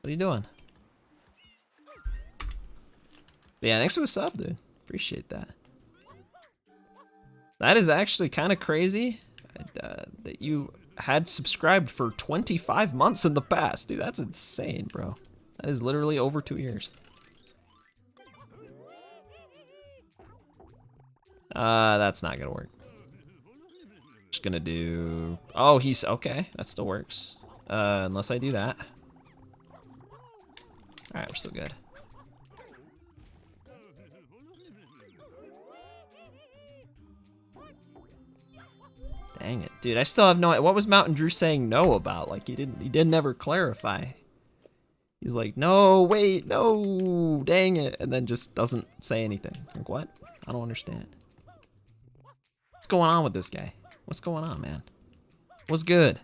What are you doing? But yeah, thanks for the sub, dude. Appreciate that. That is actually kind of crazy that you had subscribed for 25 months in the past. Dude, that's insane, bro. That is literally over 2 years. That's not gonna work. Just gonna do... Oh, he's... Okay, that still works. Unless I do that. Alright, we're still good. Dang it. Dude, I still have no... What was Mountain Drew saying no about? Like, he didn't ever clarify. He's like, no, wait, no, dang it. And then just doesn't say anything. Like, what? I don't understand. What's going on with this guy? What's going on, man? What's good?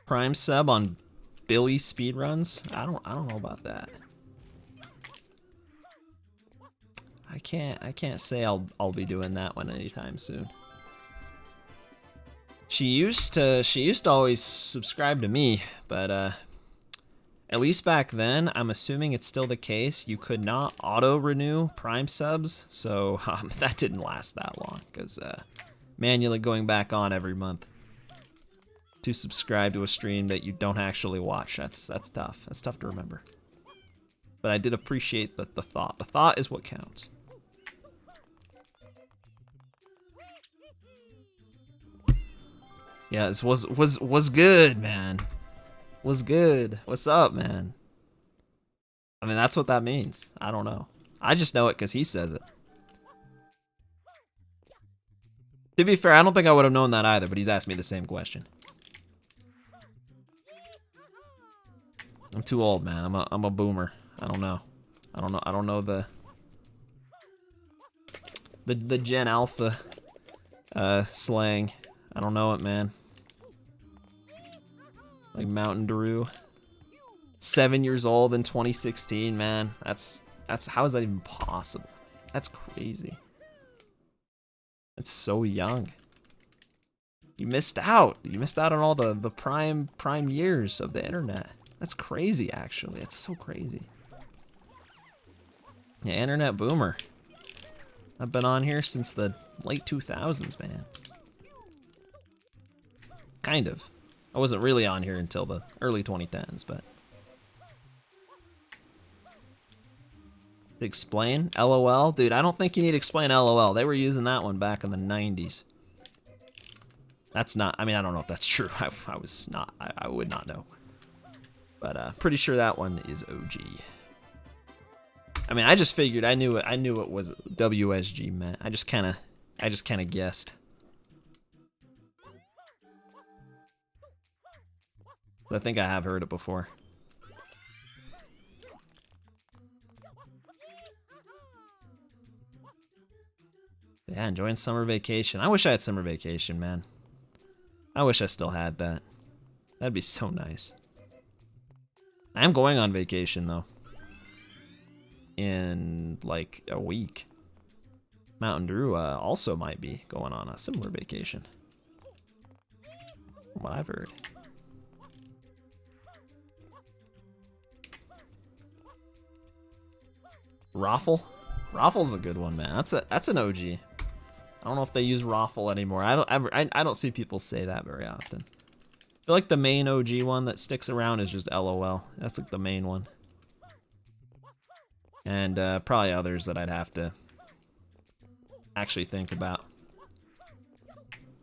Prime sub on Billy speedruns? I don't know about that. I can't say I'll be doing that one anytime soon. She used to always subscribe to me, but at least back then, I'm assuming it's still the case, you could not auto-renew Prime subs, so that didn't last that long, because manually going back on every month to subscribe to a stream that you don't actually watch, that's tough. That's tough to remember. But I did appreciate the thought. The thought is what counts. Yeah, this was good, man. Was good. What's up, man? I mean, that's what that means. I don't know. I just know it because he says it. To be fair, I don't think I would have known that either, but he's asked me the same question. I'm too old, man. I'm a boomer. I don't know. I don't know the Gen Alpha slang. I don't know it, man. Like Mountain Drew. 7 years old in 2016, man. That's how is that even possible? That's crazy. That's so young. You missed out. You missed out on all the prime years of the internet. That's crazy, actually. It's so crazy. Yeah, internet boomer. I've been on here since the late 2000s, man. Kind of. I wasn't really on here until the early 2010s, but... To explain? LOL? Dude, I don't think you need to explain LOL. They were using that one back in the 90s. That's not... I mean, I don't know if that's true. I was not... I would not know. But pretty sure that one is OG. I mean, I just figured I knew it was WSG meant. I just kind of guessed. I think I have heard it before. Yeah, enjoying summer vacation. I wish I had summer vacation, man. I wish I still had that. That'd be so nice. I am going on vacation, though. In, like, a week. Mountain Drew also might be going on a similar vacation. From what I've heard. Raffle? Raffle's a good one, man. That's an OG. I don't know if they use Raffle anymore. I don't see people say that very often. I feel like the main OG one that sticks around is just LOL. That's like the main one. And probably others that I'd have to actually think about.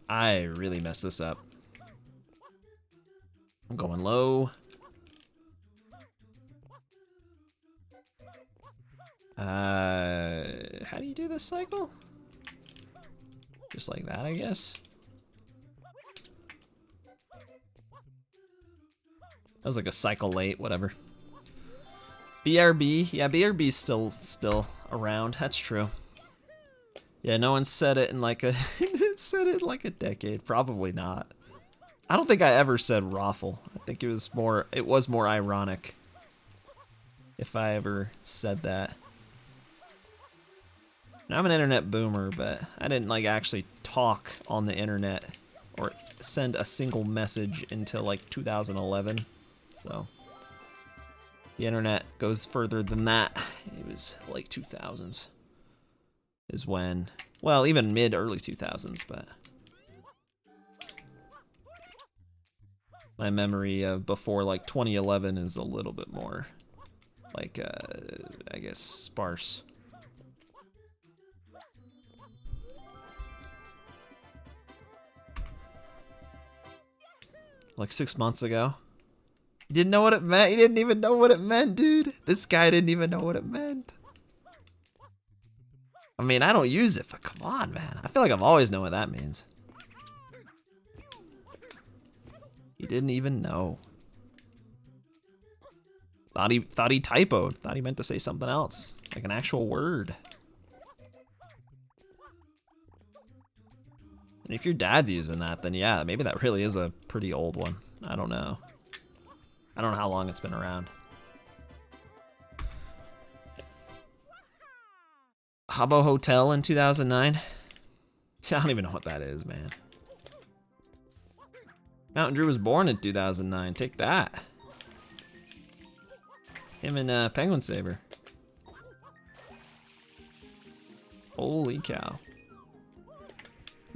I really messed this up. I'm going low. How do you do this cycle? Just like that, I guess. That was like a cycle late, whatever. BRB, yeah, BRB's still around. That's true. Yeah, no one said it in like a said it in like a decade. Probably not. I don't think I ever said raffle. I think it was more ironic if I ever said that. Now, I'm an internet boomer, but I didn't like actually talk on the internet or send a single message until like 2011. So the internet goes further than that. It was like 2000s is when, well, even early 2000s, but my memory of before like 2011 is a little bit more like, I guess, sparse. Like 6 months ago. He didn't know what it meant. He didn't even know what it meant, dude. This guy didn't even know what it meant. I mean, I don't use it, but come on, man. I feel like I've always known what that means. He didn't even know. Thought he typoed. Thought he meant to say something else, like an actual word. And if your dad's using that, then yeah, maybe that really is a pretty old one. I don't know. I don't know how long it's been around. Habbo Hotel in 2009? I don't even know what that is, man. Mountain Drew was born in 2009. Take that. Him and Penguin Saber. Holy cow.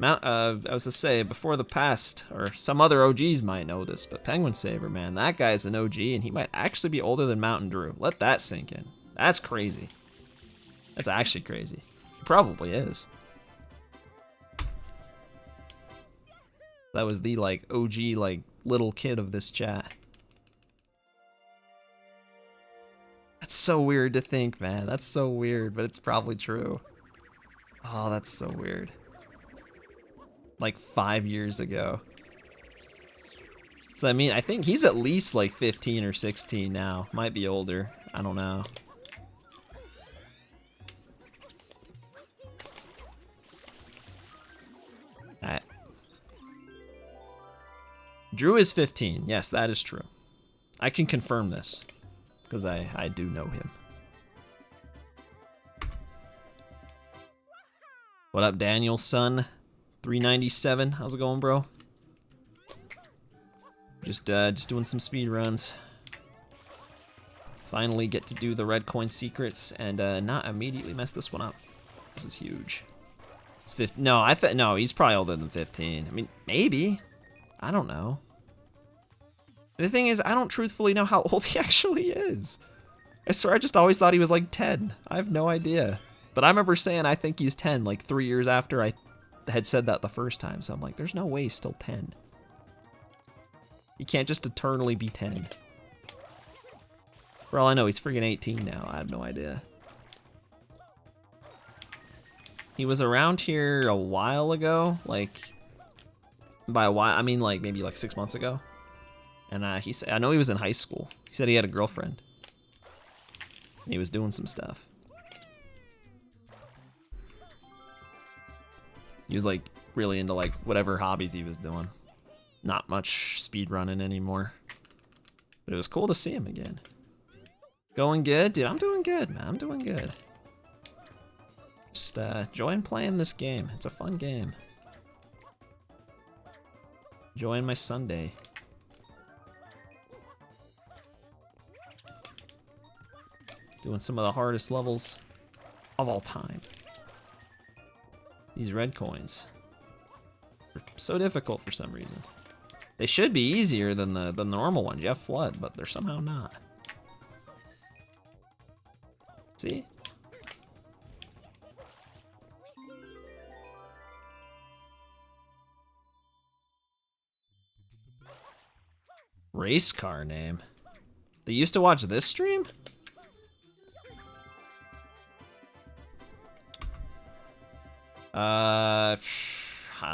I was to say, before the past, or some other OGs might know this, but Penguin Saber, man, that guy's an OG, and he might actually be older than Mountain Drew. Let that sink in. That's crazy. That's actually crazy. He probably is. That was the, like, OG, like, little kid of this chat. That's so weird to think, man. That's so weird, but it's probably true. Oh, that's so weird. Like 5 years ago. So I mean, I think he's at least like 15 or 16 now. Might be older. I don't know. Alright. Drew is 15. Yes, that is true. I can confirm this. Because I do know him. What up, Daniel's son? 397. How's it going, bro? Just doing some speed runs. Finally get to do the red coin secrets and not immediately mess this one up. This is huge. It's 15. No, no, he's probably older than 15. I mean, maybe. I don't know. The thing is, I don't truthfully know how old he actually is. I swear I just always thought he was like 10. I have no idea. But I remember saying I think he's 10 like 3 years after I had said that the first time, so I'm like, there's no way he's still 10. He can't just eternally be 10. For all I know, he's freaking 18 now. I have no idea. He was around here a while ago, like, by a while, I mean like maybe like 6 months ago. And he said, I know he was in high school. He said he had a girlfriend. And he was doing some stuff. He was like really into like whatever hobbies he was doing. Not much speed running anymore. But it was cool to see him again. Going good? Dude, I'm doing good, man. I'm doing good. Just enjoying playing this game. It's a fun game. Enjoying my Sunday. Doing some of the hardest levels of all time. These red coins are so difficult for some reason. They should be easier than the normal ones. You have flood, but they're somehow not. See? Race car name. They used to watch this stream? I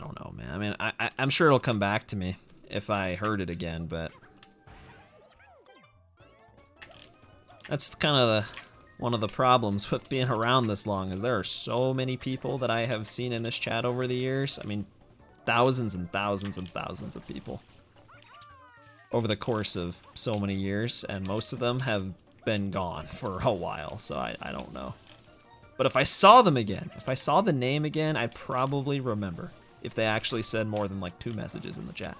don't know, man. I mean, I'm sure it'll come back to me if I heard it again, but that's kind of one of the problems with being around this long, is there are so many people that I have seen in this chat over the years. I mean, thousands and thousands and thousands of people over the course of so many years, and most of them have been gone for a while, so I don't know. But if I saw them again, if I saw the name again, I'd probably remember if they actually said more than like 2 messages in the chat.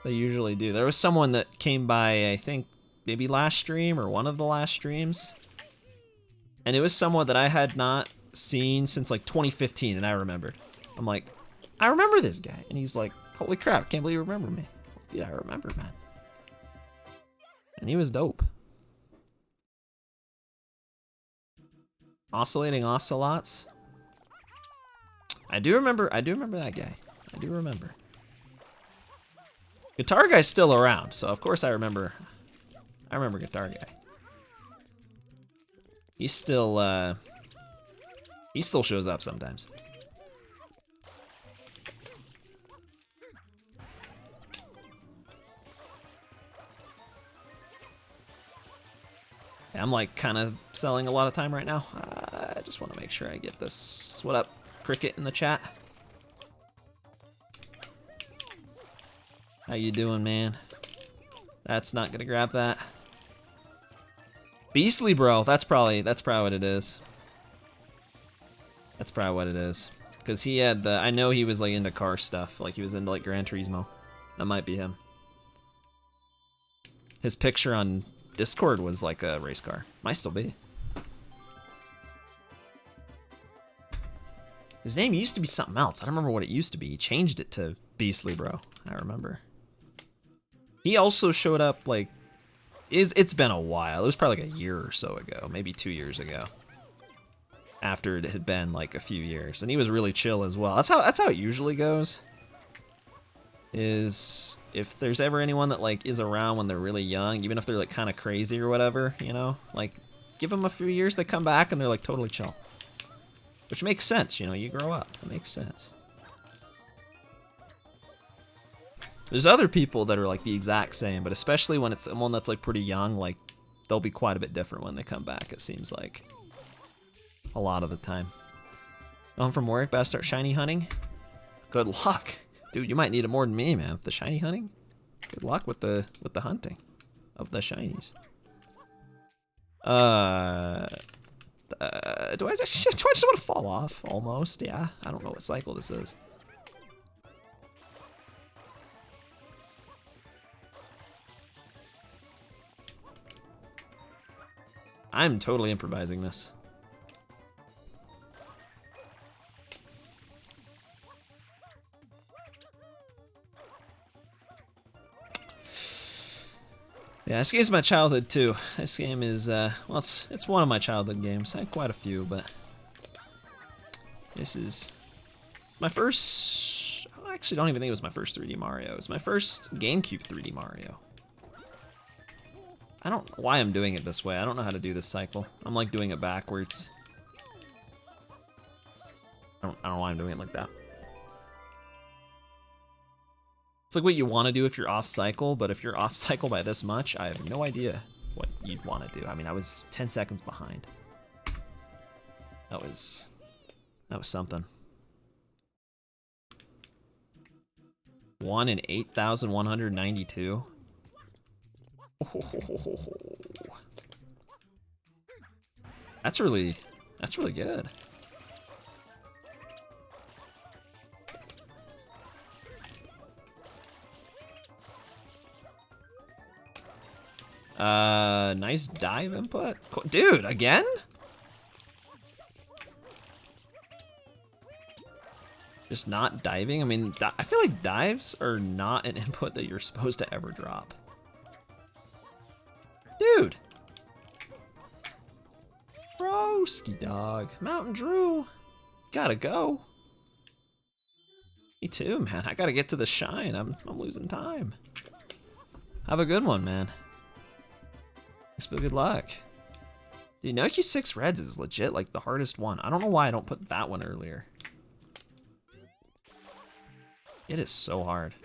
They usually do. There was someone that came by, I think, maybe last stream or one of the last streams. And it was someone that I had not seen since like 2015, and I remembered. I'm like, I remember this guy. And he's like, holy crap, can't believe you remember me. Yeah, I remember, man. And he was dope. Oscillating ocelots. I do remember that guy. I do remember. Guitar Guy's still around, so of course I remember Guitar Guy. He still shows up sometimes. Yeah, I'm like kind of selling a lot of time right now. I just want to make sure I get this. What up, Cricket in the chat? How you doing, man? That's not gonna grab that. Beastly bro, that's probably what it is. That's probably what it is. Cause he had the, I know he was like into car stuff, like he was into like Gran Turismo. That might be him. His picture on Discord was like a race car. Might still be. His name used to be something else. I don't remember what it used to be. He changed it to Beastly bro. I remember. He also showed up like, it's been a while. It was probably like a year or so ago, maybe 2 years ago. After it had been like a few years, and he was really chill as well. That's how it usually goes. Is if there's ever anyone that like is around when they're really young, even if they're like kind of crazy or whatever, you know, like give them a few years, they come back and they're like totally chill. Which makes sense, you know, you grow up. It makes sense. There's other people that are like the exact same, but especially when it's someone that's like pretty young, like they'll be quite a bit different when they come back, it seems like. A lot of the time. Home from work, about to start shiny hunting. Good luck. Dude, you might need it more than me, man, with the shiny hunting. Good luck with the hunting of the shinies. Do I just want to fall off? Almost, yeah. I don't know what cycle this is. I'm totally improvising this. Yeah, this game's my childhood too. This game is, well, it's one of my childhood games. I had quite a few, but this is my first. I actually don't even think it was my first 3D Mario. It was my first GameCube 3D Mario. I don't know why I'm doing it this way. I don't know how to do this cycle. I'm like doing it backwards. I don't know why I'm doing it like that. It's like what you want to do if you're off cycle, but if you're off cycle by this much, I have no idea what you'd want to do. I mean, I was 10 seconds behind. That was something. 1 in 8,192. Oh, that's really good. Nice dive input. Dude, again? Just not diving? I mean, I feel like dives are not an input that you're supposed to ever drop. Dude. Broski dog. Mountain Drew. Gotta go. Me too, man. I gotta get to the shine. I'm losing time. Have a good one, man. Good luck. Dude, Noki 6 Reds is legit like the hardest one. I don't know why I don't put that one earlier. It is so hard.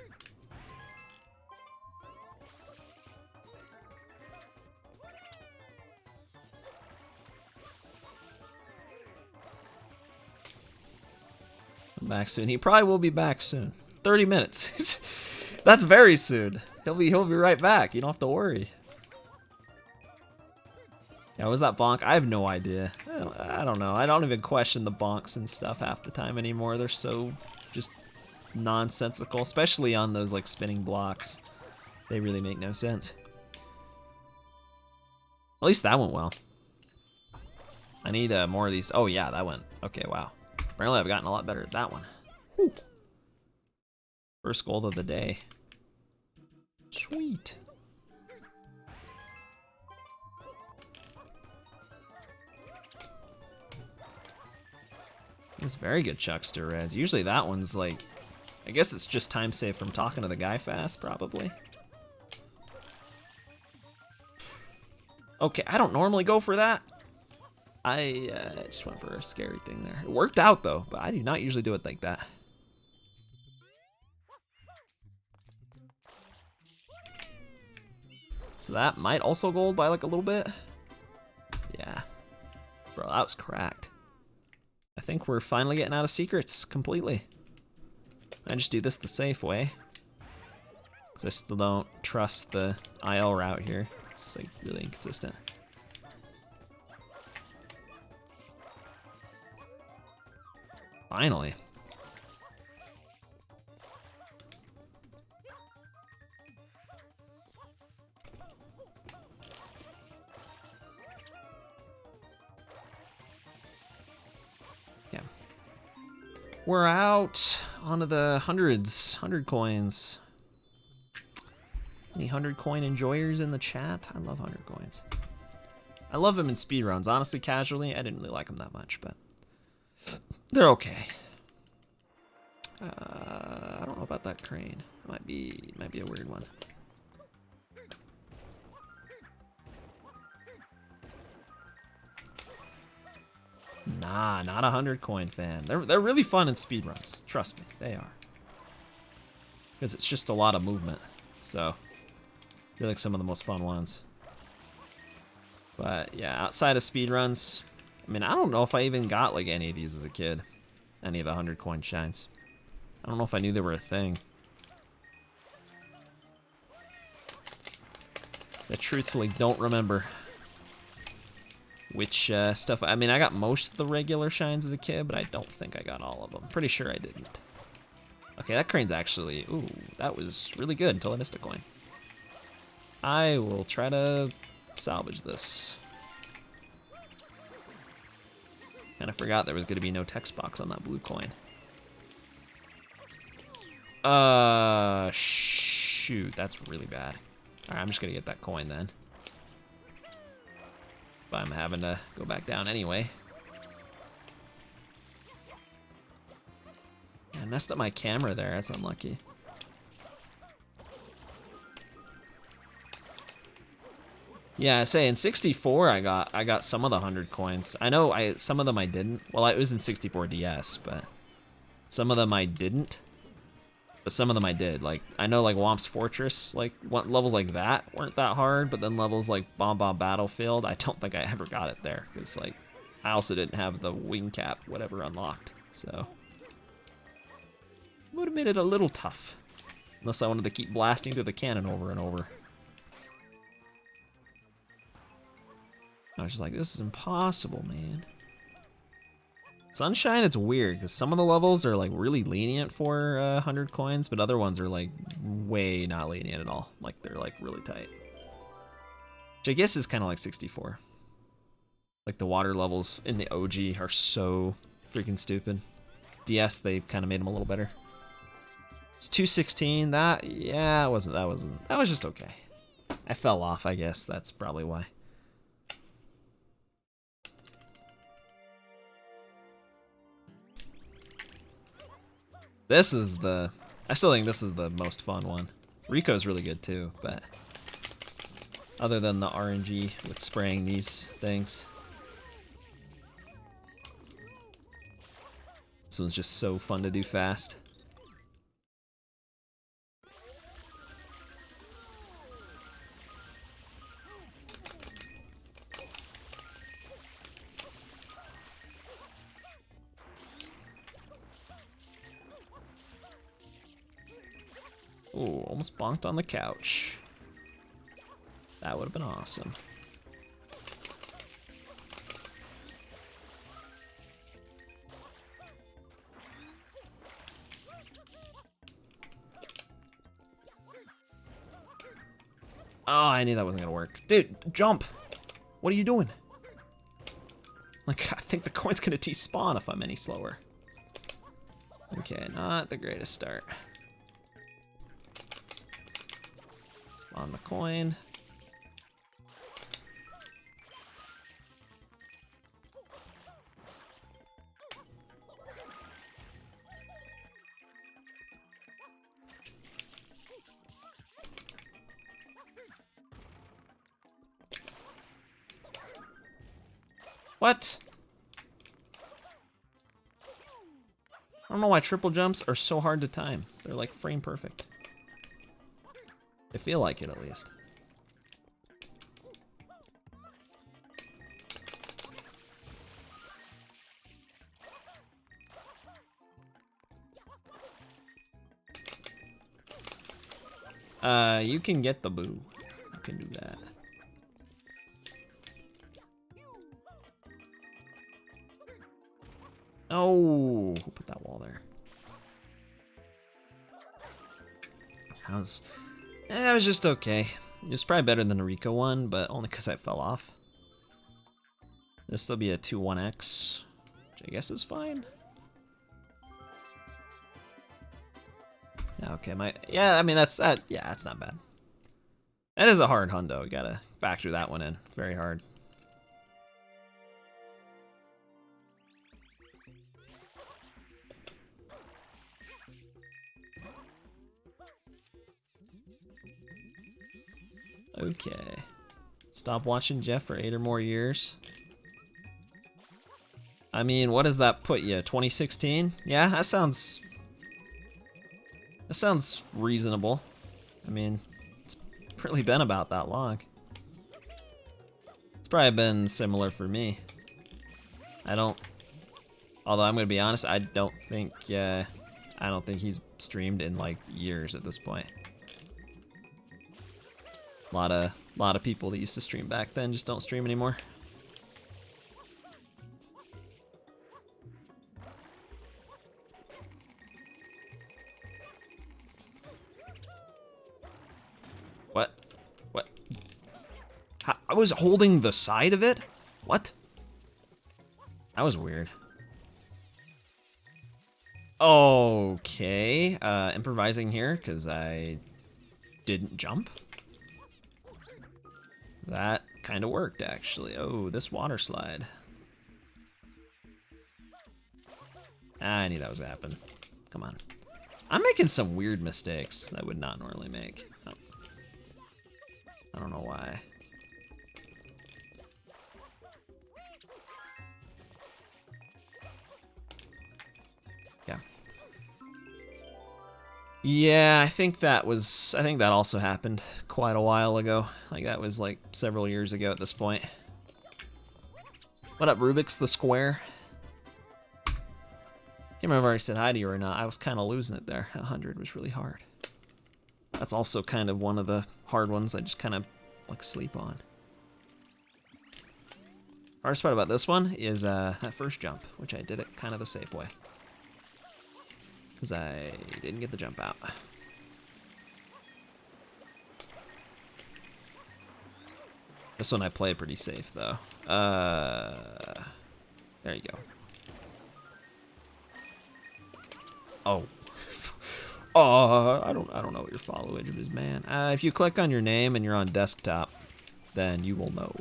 I'm back soon. He probably will be back soon. 30 minutes. That's very soon. He'll be right back. You don't have to worry. Yeah, Yeah, was that bonk? I have no idea. I don't know. I don't even question the bonks and stuff half the time anymore. They're so just nonsensical, especially on those like spinning blocks. They really make no sense. At least that went well. I need more of these. Oh yeah, that went. Okay, wow. Apparently I've gotten a lot better at that one. Whew. First gold of the day. Sweet. It's very good chucks to reds. Usually that one's like, I guess it's just time save from talking to the guy fast, probably. Okay, I don't normally go for that. I just went for a scary thing there. It worked out though, but I do not usually do it like that. So that might also gold by like a little bit. Yeah. Bro, that was cracked. I think we're finally getting out of secrets completely. I just do this the safe way. Because I still don't trust the IL route here. It's like really inconsistent. Finally. Yeah. We're out onto the hundreds, 100 coins. Any 100 coin enjoyers in the chat? I love 100 coins. I love them in speedruns. Honestly, casually, I didn't really like them that much, but they're okay. I don't know about that crane. Might be a weird one. Nah, not a 100 coin fan. They're really fun in speedruns. Trust me, they are. Because it's just a lot of movement. So, they're like some of the most fun ones. But yeah, outside of speedruns, I mean, I don't know if I even got like any of these as a kid. Any of the 100 coin shines. I don't know if I knew they were a thing. I truthfully don't remember which stuff. I mean, I got most of the regular shines as a kid, but I don't think I got all of them. Pretty sure I didn't. Okay, that crane's actually, ooh, that was really good until I missed a coin. I will try to salvage this. And I forgot there was going to be no text box on that blue coin. Shoot, that's really bad. Alright, I'm just going to get that coin then. But I'm having to go back down anyway. I messed up my camera there, that's unlucky. Yeah, I say in 64 I got some of the 100 coins. I know some of them I didn't. Well, it was in 64 DS, but some of them I didn't. But some of them I did. Like I know like Womp's Fortress, like levels like that weren't that hard, but then levels like Bomb Bomb Battlefield, I don't think I ever got it there because like I also didn't have the wing cap whatever unlocked. So would have made it a little tough. Unless I wanted to keep blasting through the cannon over and over. I was just like, this is impossible, man. Sunshine, it's weird, because some of the levels are like really lenient for 100 coins, but other ones are like way not lenient at all. Like they're like really tight. Which I guess is kind of like 64. Like the water levels in the OG are so freaking stupid. DS, they kind of made them a little better. It's 216, that was just okay. I fell off, I guess, that's probably why. I still think this is the most fun one. Rico's really good too, but other than the RNG with spraying these things. This one's just so fun to do fast. Ooh, almost bonked on the couch. That would have been awesome. Oh, I knew that wasn't gonna work. Dude, jump! What are you doing? Like, I think the coin's gonna despawn if I'm any slower. Okay, not the greatest start. Spawn the coin. What? I don't know why triple jumps are so hard to time. They're like frame perfect. They feel like it at least. You can get the boo. You can do that. Oh, who put that wall there? That was just okay. It was probably better than the Rico one, but only because I fell off. This will be a 2-1x, which I guess is fine. Okay, I mean that's not bad. That is a hard hundo. You gotta factor that one in. Very hard. Okay. Stop watching Jeff for 8 or more years. I mean, what does that put you? 2016? Yeah, that sounds reasonable. I mean, it's really been about that long. It's probably been similar for me. Although I'm gonna be honest, I don't think he's streamed in like years at this point. A lot of people that used to stream back then just don't stream anymore. What? I was holding the side of it? What? That was weird. Okay, improvising here because I didn't jump. That kind of worked, actually. Oh, this water slide. I knew that was gonna happen. Come on. I'm making some weird mistakes that I would not normally make. Oh. I don't know why. Yeah. Yeah, I think that also happened quite a while ago. Like that was like several years ago at this point. What up, Rubik's the Square? Can't remember if I already said hi to you or not. I was kind of losing it there. 100 was really hard. That's also kind of one of the hard ones I just kind of like sleep on. Hardest part about this one is that first jump, which I did it kind of the safe way. Because I didn't get the jump out. This one I play pretty safe though. There you go. Oh. I don't know what your follow age is, man. If you click on your name and you're on desktop, then you will know.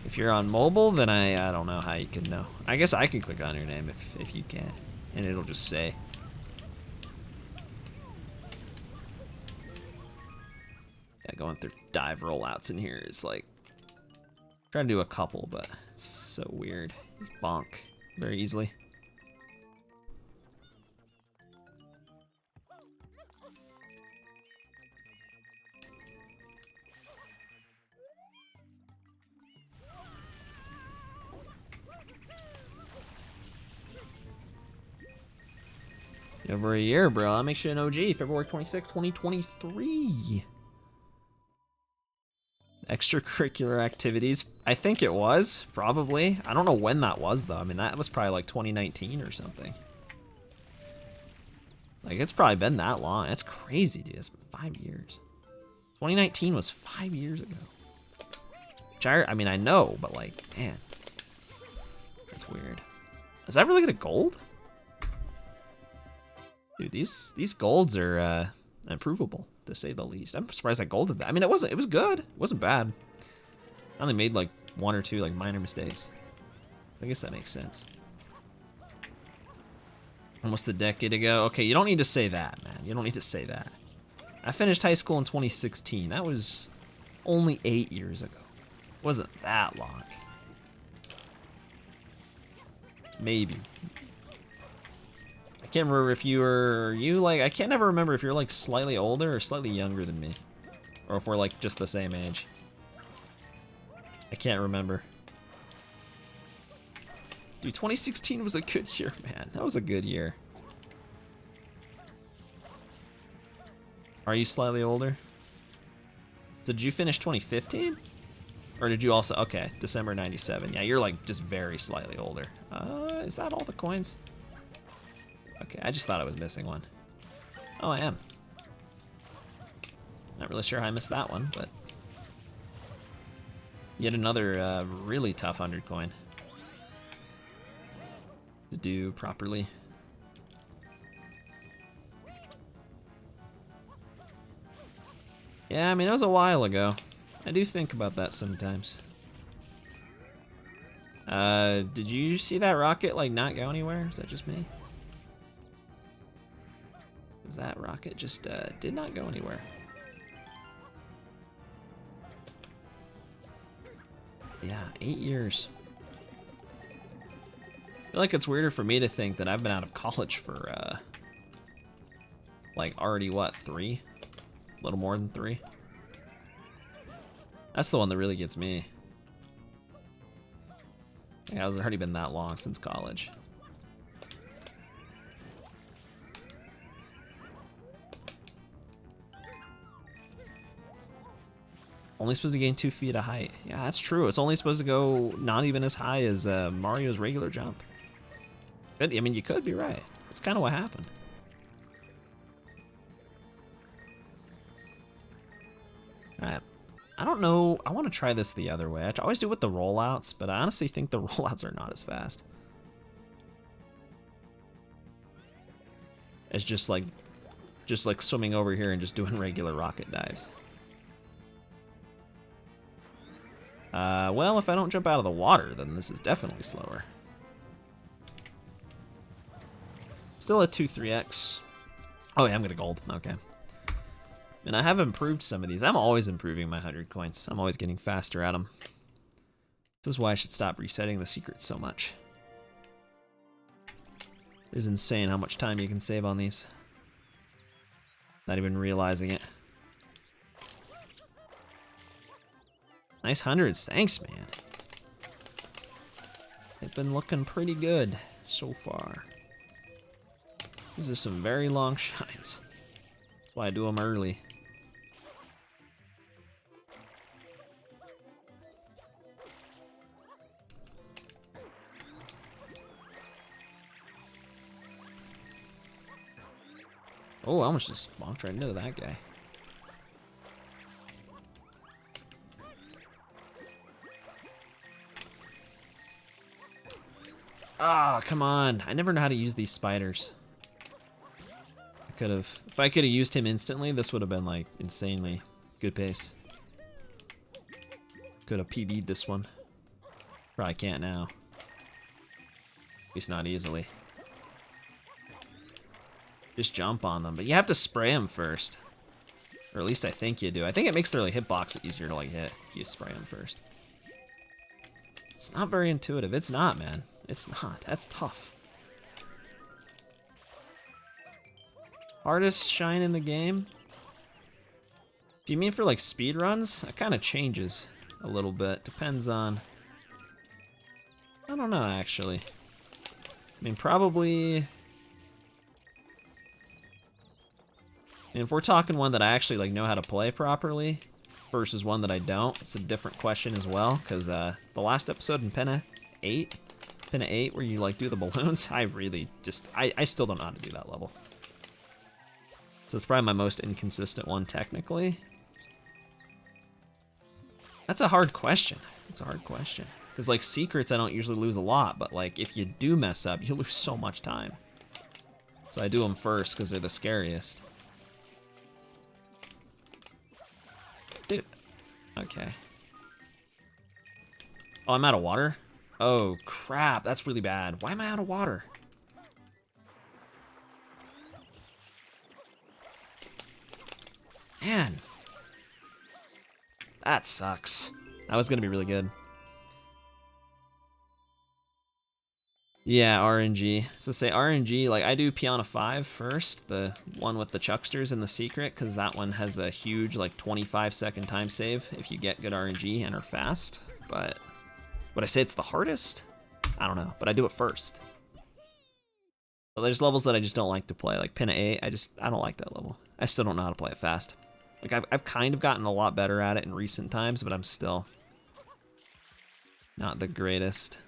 If you're on mobile, then I don't know how you can know. I guess I can click on your name if you can, and it'll just say. Yeah, going through dive rollouts in here is like trying to do a couple, but it's so weird. Bonk very easily. Over a year, bro. I'll make sure an OG, February 26, 2023. Extracurricular activities. I think it was, probably. I don't know when that was, though. I mean, that was probably like 2019 or something. Like, it's probably been that long. That's crazy, dude. It's been 5 years. 2019 was 5 years ago. Which I mean, I know, but like, man. That's weird. Is that really gonna gold? Dude, these golds are improvable, to say the least. I'm surprised I golded that. I mean, it was good. It wasn't bad. I only made like 1 or 2 like minor mistakes. I guess that makes sense. Almost a decade ago. Okay, you don't need to say that, man. You don't need to say that. I finished high school in 2016. That was only 8 years ago. It wasn't that long. Maybe. I can't remember if I can't ever remember if you're like slightly older or slightly younger than me. Or if we're like just the same age. I can't remember. Dude, 2016 was a good year, man. That was a good year. Are you slightly older? Did you finish 2015? Or did you also, okay, December 97. Yeah, you're like just very slightly older. Is that all the coins? Okay, I just thought I was missing one. Oh, I am. Not really sure how I missed that one, but yet another really tough 100 coin to do properly. Yeah, I mean, it was a while ago. I do think about that sometimes. Did you see that rocket like not go anywhere? Is that just me? Because that rocket just did not go anywhere. Yeah, 8 years. I feel like it's weirder for me to think that I've been out of college for like already what, 3? A little more than 3. That's the one that really gets me. Yeah, it's already been that long since college. Only supposed to gain 2 feet of height. Yeah, that's true. It's only supposed to go not even as high as Mario's regular jump. I mean, you could be right. That's kind of what happened. Alright. I don't know. I want to try this the other way. I always do with the rollouts, but I honestly think the rollouts are not as fast. It's just like swimming over here and just doing regular rocket dives. Well, if I don't jump out of the water, then this is definitely slower. Still a 2-3x. Oh yeah, I'm gonna gold. Okay. And I have improved some of these. I'm always improving my 100 coins. I'm always getting faster at them. This is why I should stop resetting the secrets so much. It's insane how much time you can save on these. Not even realizing it. Nice hundreds. Thanks, man. They've been looking pretty good so far. These are some very long shines. That's why I do them early. Oh, I almost just bonked right into that guy. Ah, come on. I never know how to use these spiders. If I could have used him instantly, this would have been like insanely good pace. Could have PB'd this one. Probably can't now. At least not easily. Just jump on them, but you have to spray them first. Or at least I think you do. I think it makes their like hitbox easier to like hit if you spray them first. It's not very intuitive. It's not, man. It's not. That's tough. Hardest shine in the game? If you mean for like speed runs, it kind of changes a little bit. Depends on... I don't know, actually. I mean, probably... I mean, if we're talking one that I actually like know how to play properly, versus one that I don't. It's a different question as well, because the last episode in Pianta 8, where you like do the balloons, I really just, I still don't know how to do that level. So it's probably my most inconsistent one technically. That's a hard question. It's a hard question. Because like secrets, I don't usually lose a lot, but like if you do mess up, you lose so much time. So I do them first because they're the scariest. Dude, okay. Oh, I'm out of water? Oh crap, that's really bad. Why am I out of water? Man. That sucks. That was gonna be really good. Yeah, RNG. So say RNG, like I do Pianta 5 first, the one with the chucksters and the secret, because that one has a huge like 25-second time save if you get good RNG and are fast. But would I say it's the hardest? I don't know, but I do it first. But there's levels that I just don't like to play, like Pianta 8, I don't like that level. I still don't know how to play it fast. Like I've kind of gotten a lot better at it in recent times, but I'm still not the greatest.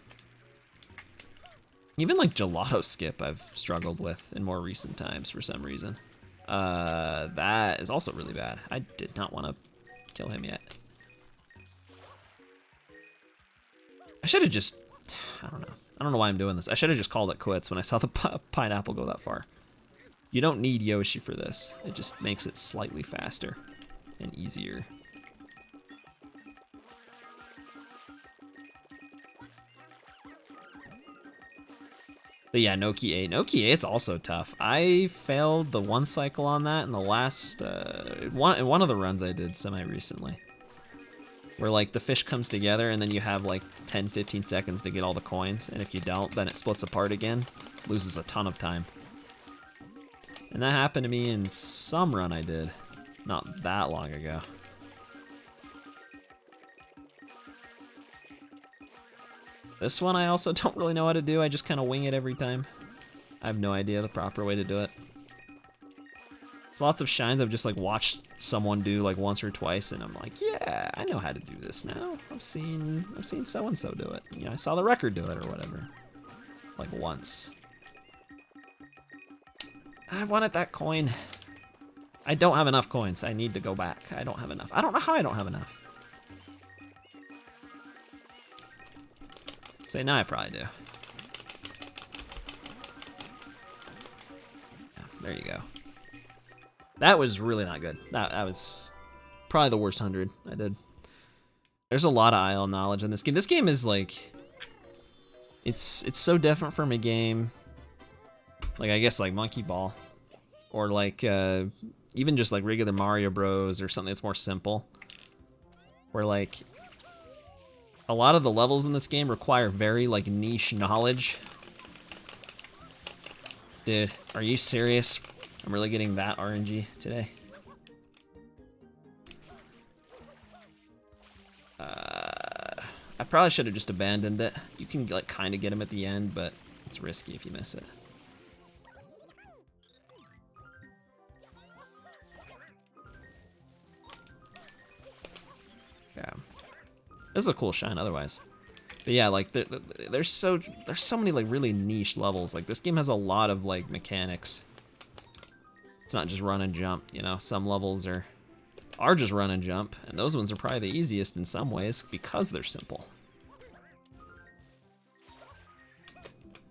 Even like gelato skip I've struggled with in more recent times for some reason. That is also really bad. I did not want to kill him yet. I should have just, I don't know why I'm doing this. I should have just called it quits when I saw the pineapple go that far. You don't need Yoshi for this. It just makes it slightly faster and easier. But yeah, Noki 8. Noki 8's also tough. I failed the one cycle on that in the last, one of the runs I did semi-recently. Where like the fish comes together and then you have like 10-15 seconds to get all the coins, and if you don't, then it splits apart again. Loses a ton of time. And that happened to me in some run I did, not that long ago. This one I also don't really know how to do, I just kind of wing it every time. I have no idea the proper way to do it. There's lots of shines I've just like watched someone do like once or twice, and I'm like, yeah, I know how to do this now. I've seen so-and-so do it. You know, I saw the record do it or whatever. Like once. I wanted that coin. I don't have enough coins. I need to go back. I don't have enough. I don't know how I don't have enough. Say, now I probably do. Yeah, there you go. That was really not good. That was probably the worst 100 I did. There's a lot of IL knowledge in this game. This game is like, it's so different from a game, like I guess like Monkey Ball, or like even just like regular Mario Bros or something that's more simple, where like a lot of the levels in this game require very like niche knowledge. Dude, are you serious? I'm really getting that RNG today. I probably should have just abandoned it. You can like kind of get him at the end, but it's risky if you miss it. Yeah, this is a cool shine otherwise. But yeah, like there's so many like really niche levels. Like this game has a lot of like mechanics. It's not just run and jump, you know. Some levels are just run and jump, and those ones are probably the easiest in some ways because they're simple.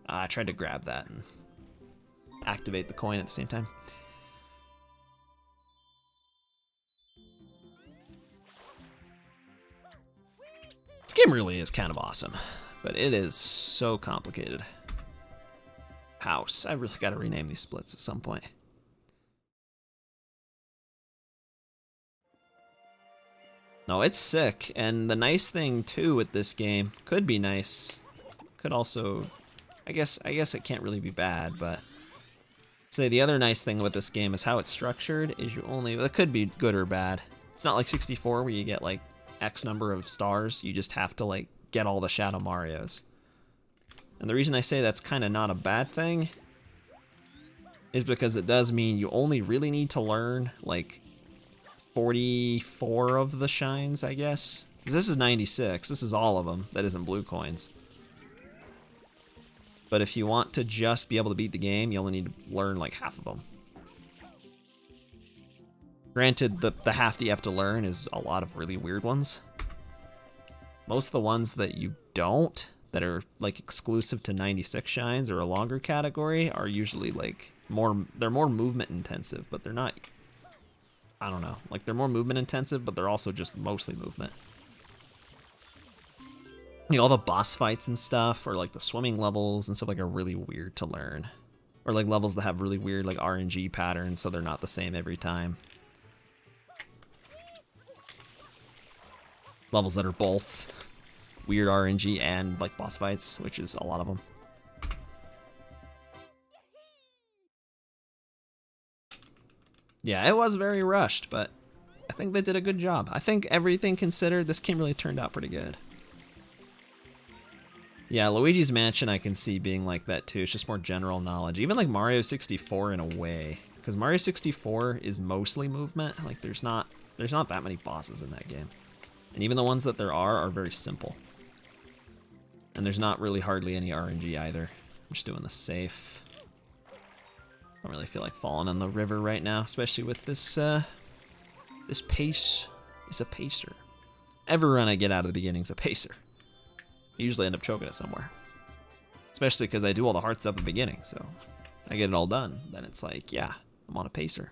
I tried to grab that and activate the coin at the same time. This game really is kind of awesome, but it is so complicated. House. I really got to rename these splits at some point. No, it's sick, and the nice thing too with this game, could be nice, could also, I guess it can't really be bad, but say the other nice thing with this game is how it's structured is you only, it could be good or bad. It's not like 64 where you get like X number of stars, you just have to like get all the Shadow Marios. And the reason I say that's kind of not a bad thing is because it does mean you only really need to learn like 44 of the shines, I guess. 'Cause this is 96. This is all of them. That isn't blue coins. But if you want to just be able to beat the game, you only need to learn like half of them. Granted, the half that you have to learn is a lot of really weird ones. Most of the ones that you don't, that are like exclusive to 96 shines or a longer category, are usually like they're more movement intensive, but they're not, I don't know, like they're more movement intensive, but they're also just mostly movement. You know, all the boss fights and stuff, or like the swimming levels and stuff, like are really weird to learn. Or like levels that have really weird like RNG patterns, so they're not the same every time. Levels that are both weird RNG and like boss fights, which is a lot of them. Yeah, it was very rushed, but I think they did a good job. I think everything considered, this game really turned out pretty good. Yeah, Luigi's Mansion I can see being like that too. It's just more general knowledge. Even like Mario 64 in a way, because Mario 64 is mostly movement. Like there's not that many bosses in that game, and even the ones that there are very simple. And there's not really hardly any RNG either. I'm just doing the safe. Don't really feel like falling in the river right now, especially with this this pace. It's a pacer. Every run I get out of the beginning is a pacer. I usually end up choking it somewhere. Especially because I do all the hard stuff at the beginning, so I get it all done. Then it's like, yeah, I'm on a pacer.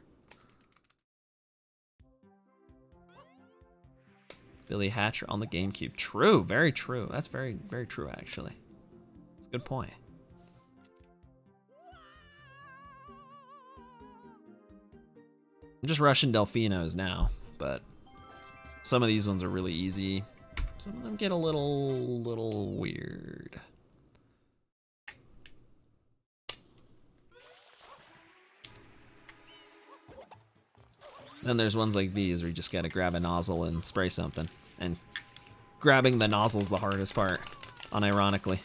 Billy Hatcher on the GameCube. True, very true. That's very, very true, actually. It's a good point. I'm just rushing Delfinos now, but some of these ones are really easy. Some of them get a little weird. Then there's ones like these where you just gotta grab a nozzle and spray something. And grabbing the nozzle's the hardest part, unironically.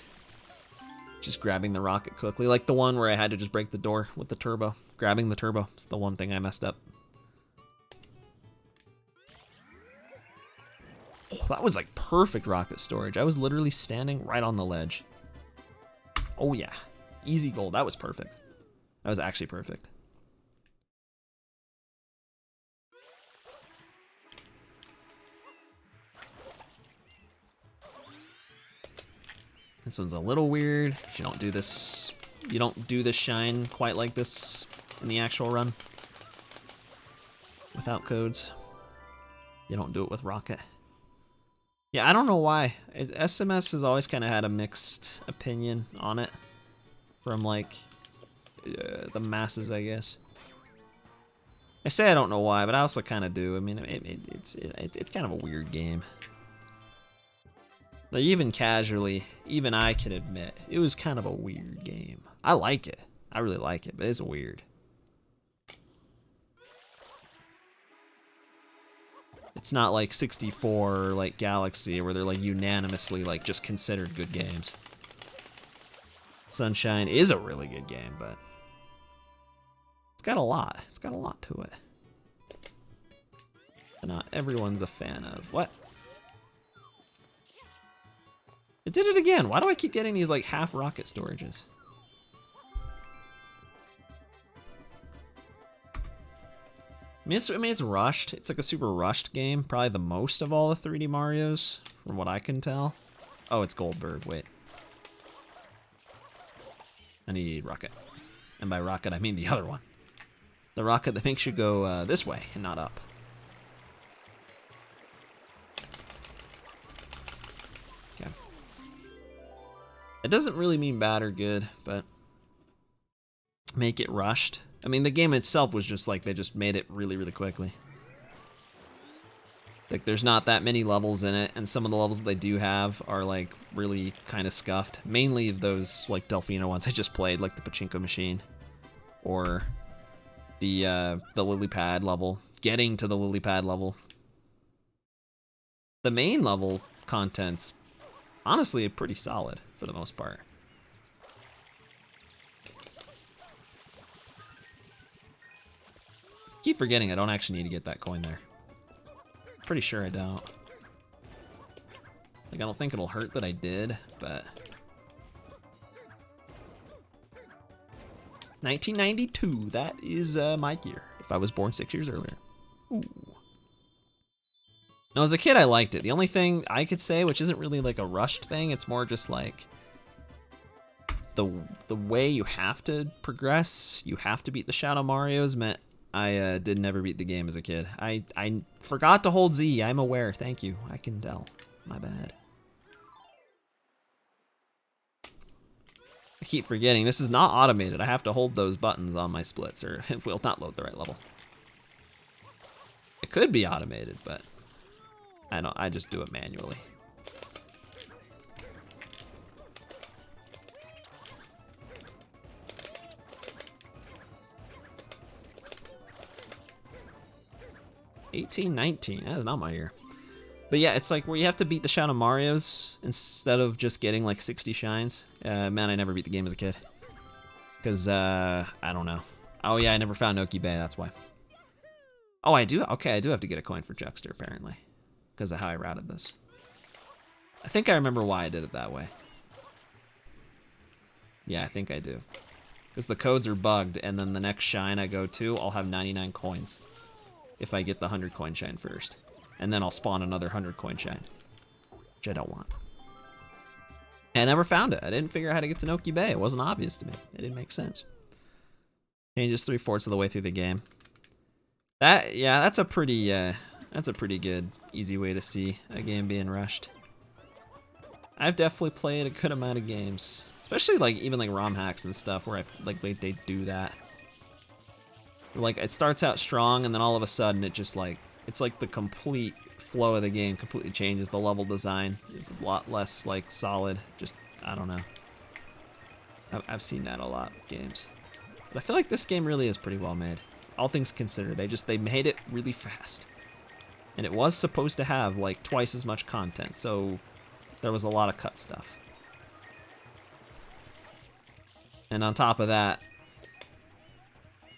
Just grabbing the rocket quickly, like the one where I had to just break the door with the turbo. Grabbing the turbo is the one thing I messed up. Oh, that was like perfect rocket storage. I was literally standing right on the ledge. Oh yeah, easy gold, that was perfect. That was actually perfect. This one's a little weird. You don't do this shine quite like this in the actual run. Without codes. You don't do it with rocket. Yeah, I don't know why. SMS has always kind of had a mixed opinion on it. From like the masses, I guess. I say I don't know why, but I also kind of do. I mean, it's kind of a weird game. Like even casually, even I can admit, it was kind of a weird game. I like it. I really like it, but it's weird. It's not like 64 or like Galaxy where they're like unanimously like just considered good games. Sunshine is a really good game, but it's got a lot. It's got a lot to it. But not everyone's a fan of. What? It did it again. Why do I keep getting these like half rocket storages? I mean, it's rushed. It's like a super rushed game. Probably the most of all the 3D Marios, from what I can tell. Oh, it's Goldberg. Wait. I need rocket. And by rocket, I mean the other one. The rocket that makes you go this way and not up. Okay. It doesn't really mean bad or good, but make it rushed. I mean, the game itself was just like, they just made it really, really quickly. Like, there's not that many levels in it, and some of the levels they do have are, like, really kind of scuffed. Mainly those, like, Delfino ones I just played, like the Pachinko Machine. Or the lily pad level. Getting to the lily pad level. The main level content's honestly pretty solid, for the most part. Keep forgetting I don't actually need to get that coin there. Pretty sure I don't. Like, I don't think it'll hurt that I did, but... 1992, that is my year, if I was born 6 years earlier. Ooh. Now, as a kid, I liked it. The only thing I could say, which isn't really like a rushed thing, it's more just like the way you have to progress, you have to beat the Shadow Marios, meant I did never beat the game as a kid. I forgot to hold Z, I'm aware, thank you. I can tell, my bad. I keep forgetting, this is not automated. I have to hold those buttons on my splits or it will not load the right level. It could be automated, but I just do it manually. $18.19, that is not my year. But yeah, it's like where you have to beat the Shadow Marios instead of just getting like 60 shines. Man, I never beat the game as a kid. Because, I don't know. Oh yeah, I never found Noki Bay, that's why. Oh, I do? Okay, I do have to get a coin for Juxter, apparently. Because of how I routed this. I think I remember why I did it that way. Yeah, I think I do. Because the codes are bugged, and then the next shine I go to, I'll have 99 coins. If I get the 100 coin shine first. And then I'll spawn another 100 coin shine. Which I don't want. And I never found it. I didn't figure out how to get to Noki Bay. It wasn't obvious to me. It didn't make sense. Changes 3/4 of the way through the game. Yeah, that's a pretty good, easy way to see a game being rushed. I've definitely played a good amount of games. Especially like even like ROM hacks and stuff where they do that. Like it starts out strong and then all of a sudden it just like, it's like the complete flow of the game completely changes. The level design is a lot less like solid. Just, I don't know. I've seen that a lot with games. But I feel like this game really is pretty well made. All things considered, they made it really fast. And it was supposed to have like twice as much content, so there was a lot of cut stuff. And on top of that,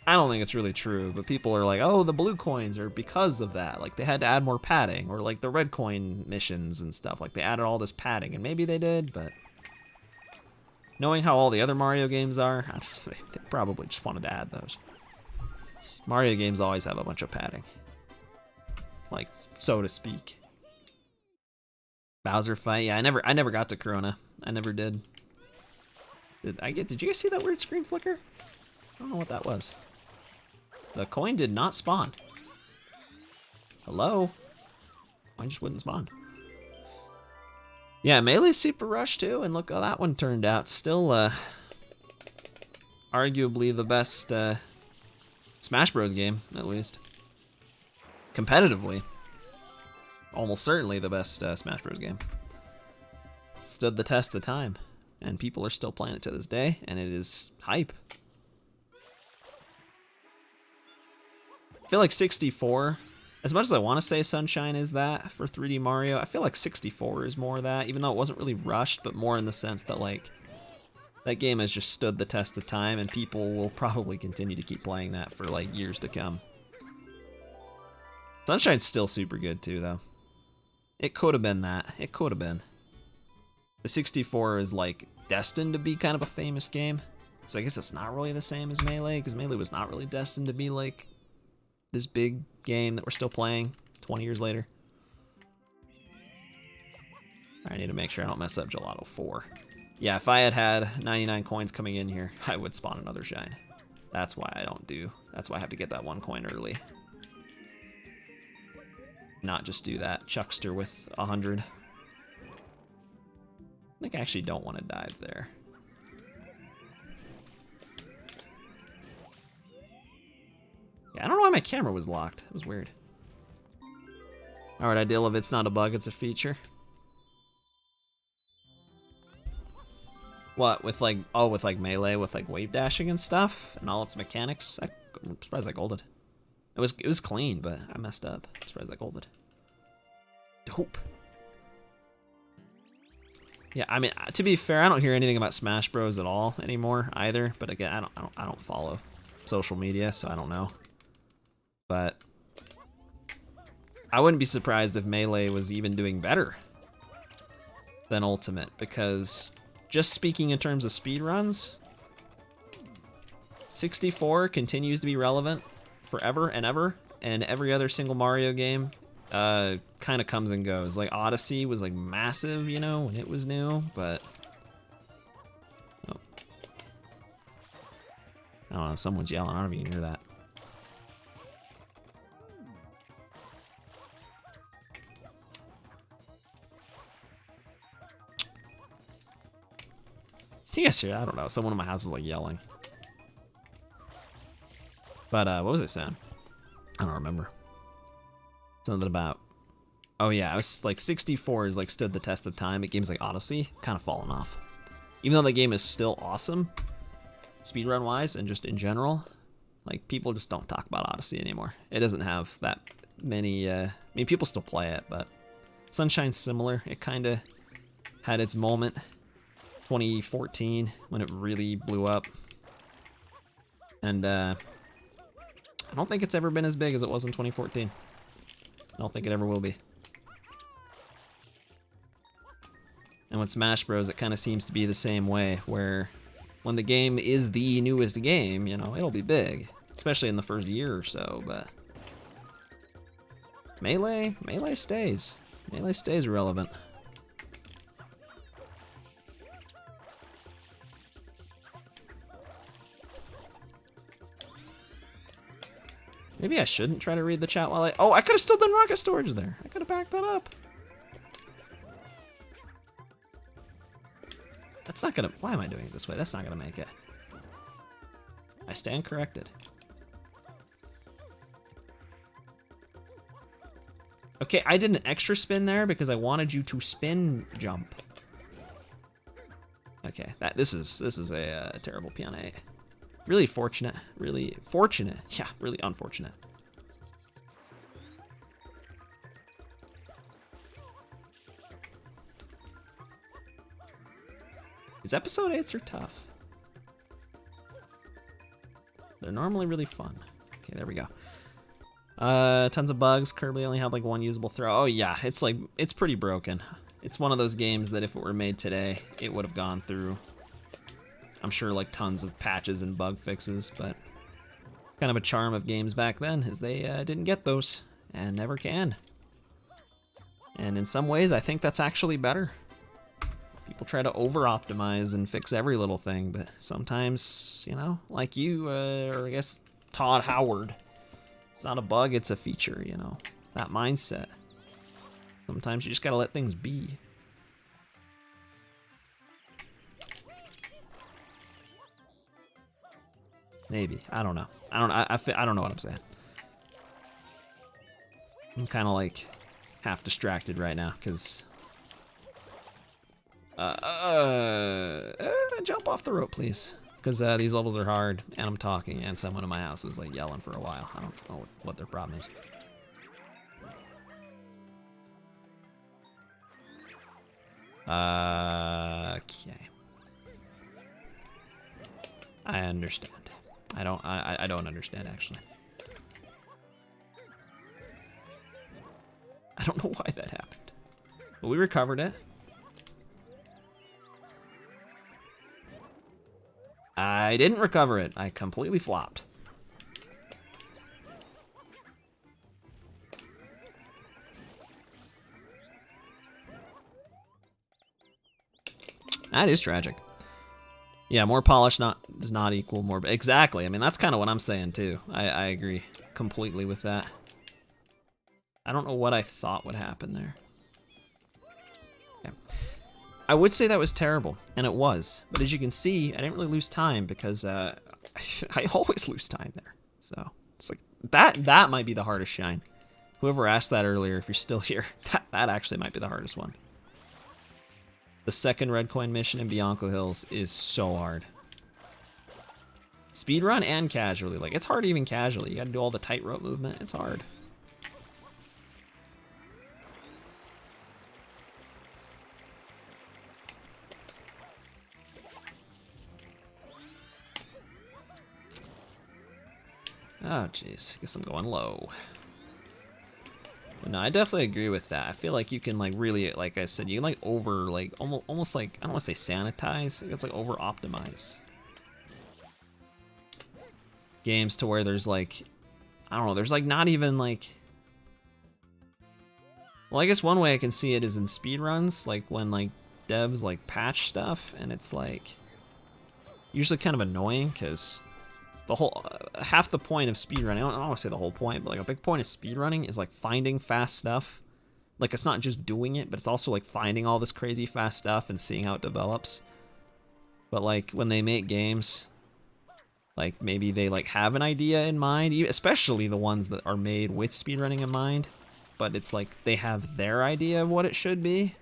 I don't think it's really true, but people are like, oh, the blue coins are because of that. Like, they had to add more padding, or like the red coin missions and stuff. Like, they added all this padding, and maybe they did, but knowing how all the other Mario games are, they probably just wanted to add those. Mario games always have a bunch of padding. Like, so to speak. Bowser fight, yeah, I never got to Corona. I never did. Did you guys see that weird screen flicker? I don't know what that was. The coin did not spawn. Hello? Coin just wouldn't spawn. Yeah, Melee's super rushed too, and look how that one turned out. Still, arguably the best Smash Bros. Game, at least. Competitively. Almost certainly the best Smash Bros. Game. Stood the test of time, and people are still playing it to this day, and it is hype. I feel like 64, as much as I want to say Sunshine is that for 3D Mario, I feel like 64 is more that, even though it wasn't really rushed, but more in the sense that like, that game has just stood the test of time and people will probably continue to keep playing that for like years to come. Sunshine's still super good too though. It could have been that, it could have been. The 64 is like destined to be kind of a famous game, so I guess it's not really the same as Melee, because Melee was not really destined to be like this big game that we're still playing 20 years later. I need to make sure I don't mess up Gelato 4. Yeah, if I had 99 coins coming in here, I would spawn another shine. That's why I don't do. That's why I have to get that one coin early. Not just do that Chuckster with 100. I think I actually don't want to dive there. Yeah, I don't know why my camera was locked. It was weird. Alright, ideal if it's not a bug, it's a feature. What, with like, oh, with like Melee, with like wave dashing and stuff, and all its mechanics? I'm surprised I golded. It was clean, but I messed up. I'm surprised I golded. Dope. Yeah, I mean, to be fair, I don't hear anything about Smash Bros at all anymore either. But again, I don't follow social media, so I don't know. But I wouldn't be surprised if Melee was even doing better than Ultimate, because just speaking in terms of speedruns, 64 continues to be relevant forever and ever, and every other single Mario game kind of comes and goes. Like Odyssey was like massive, you know, when it was new, but oh. I don't know, someone's yelling, I don't even hear that. Yes, I don't know. Someone in my house is like yelling. But what was I saying? I don't remember. Something about, oh yeah, I was like 64 has like stood the test of time. At games like Odyssey, kind of fallen off. Even though the game is still awesome, speedrun wise and just in general, like people just don't talk about Odyssey anymore. It doesn't have that many. I mean, people still play it, but Sunshine's similar. It kind of had its moment. 2014 when it really blew up, and I don't think it's ever been as big as it was in 2014. I don't think it ever will be. And with Smash Bros, it kind of seems to be the same way, where when the game is the newest game, you know, it'll be big, especially in the first year or so, but Melee stays. Melee stays relevant. Maybe I shouldn't try to read the chat while I could have still done rocket storage there. I could have backed that up. That's not gonna, why am I doing it this way? That's not gonna make it. I stand corrected. Okay, I did an extra spin there because I wanted you to spin jump. Okay, this is a terrible Pianta 8. Really fortunate, really fortunate. Yeah, really unfortunate. These episode 8s are tough. They're normally really fun. Okay, there we go. Tons of bugs. Kirby only had like one usable throw. Oh yeah, it's pretty broken. It's one of those games that if it were made today, it would have gone through, I'm sure, like tons of patches and bug fixes, but it's kind of a charm of games back then, is they didn't get those and never can. And in some ways, I think that's actually better. People try to over-optimize and fix every little thing, but sometimes, you know, like you, or I guess Todd Howard, it's not a bug, it's a feature, you know, that mindset. Sometimes you just gotta let things be. Maybe, I don't know. I don't know what I'm saying. I'm kind of like half distracted right now because jump off the rope, please, because these levels are hard and I'm talking and someone in my house was like yelling for a while. I don't know what their problem is. Okay, I understand. I don't understand, actually. I don't know why that happened. But we recovered it. I didn't recover it. I completely flopped. That is tragic. Yeah, more polish does not equal more. Exactly. I mean, that's kind of what I'm saying too. I agree completely with that. I don't know what I thought would happen there. Yeah. I would say that was terrible, and it was. But as you can see, I didn't really lose time because I always lose time there. So it's like that might be the hardest shine. Whoever asked that earlier, if you're still here, that actually might be the hardest one. The second red coin mission in Bianco Hills is so hard. Speedrun and casually. Like, it's hard even casually. You gotta do all the tightrope movement. It's hard. Oh, jeez. Guess I'm going low. But no, I definitely agree with that. I feel like you can like really, like I said, you can like over, like almost like, I don't want to say sanitize. It's like over optimize games to where there's like, I don't know, there's like not even like, well, I guess one way I can see it is in speedruns, like when like devs like patch stuff, and it's like usually kind of annoying because the whole, half the point of speedrunning, I don't want to say the whole point, but like a big point of speedrunning is like finding fast stuff. Like it's not just doing it, but it's also like finding all this crazy fast stuff and seeing how it develops. But like when they make games, like maybe they like have an idea in mind, especially the ones that are made with speedrunning in mind, but it's like they have their idea of what it should be.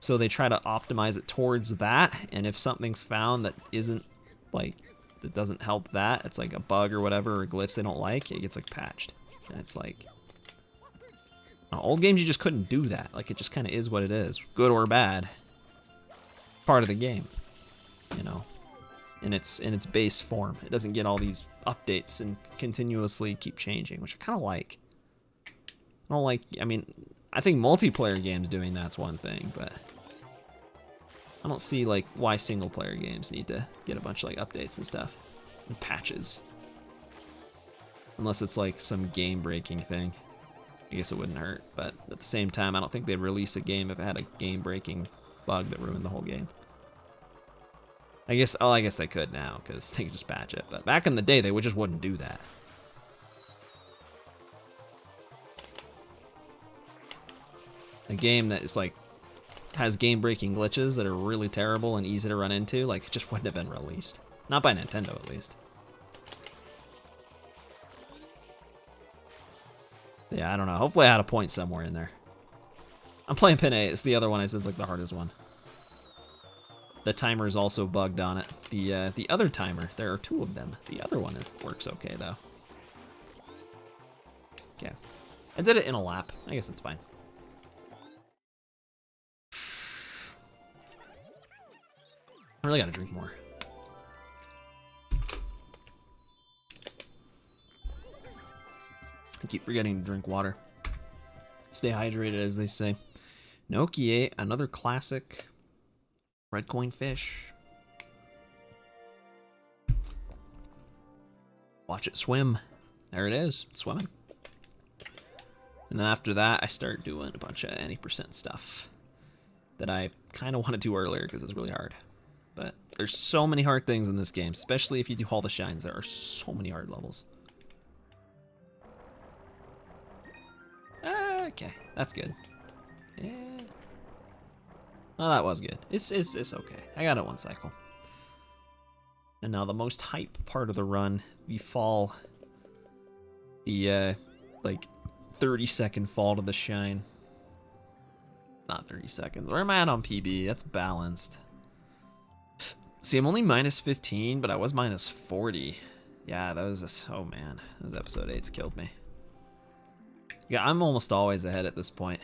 So they try to optimize it towards that, and if something's found that isn't like, that doesn't help that, it's like a bug or whatever, or a glitch they don't like, it gets like patched. And it's like, old games you just couldn't do that. Like it just kind of is what it is, good or bad. Part of the game, you know, in its base form. It doesn't get all these updates and continuously keep changing, which I kind of like. I don't like, I mean, I think multiplayer games doing that's one thing, but I don't see like why single player games need to get a bunch of like updates and stuff and patches. Unless it's like some game breaking thing. I guess it wouldn't hurt, but at the same time, I don't think they'd release a game if it had a game breaking bug that ruined the whole game. I guess they could now because they could just patch it, but back in the day, they just wouldn't do that. A game that is like, has game-breaking glitches that are really terrible and easy to run into, like, it just wouldn't have been released. Not by Nintendo, at least. Yeah, I don't know. Hopefully I had a point somewhere in there. I'm playing pin 8. It's the other one I said is like the hardest one. The timer is also bugged on it. The other timer, there are 2 of them. The other one works okay, though. Okay. I did it in a lap. I guess it's fine. I really gotta drink more. I keep forgetting to drink water. Stay hydrated, as they say. Noki ate another classic red coin fish. Watch it swim. There it is, it's swimming. And then after that, I start doing a bunch of any percent stuff that I kind of want to do earlier because it's really hard. But there's so many hard things in this game, especially if you do all the shines. There are so many hard levels. Okay, that's good. Yeah. Well, that was good. It's okay. I got it 1 cycle. And now the most hype part of the run, we fall the like 30-second fall to the shine. Not 30 seconds. Where am I at on PB? That's balanced. See, I'm only minus 15, but I was minus 40. Yeah, that was oh man, those episode 8's killed me. Yeah, I'm almost always ahead at this point.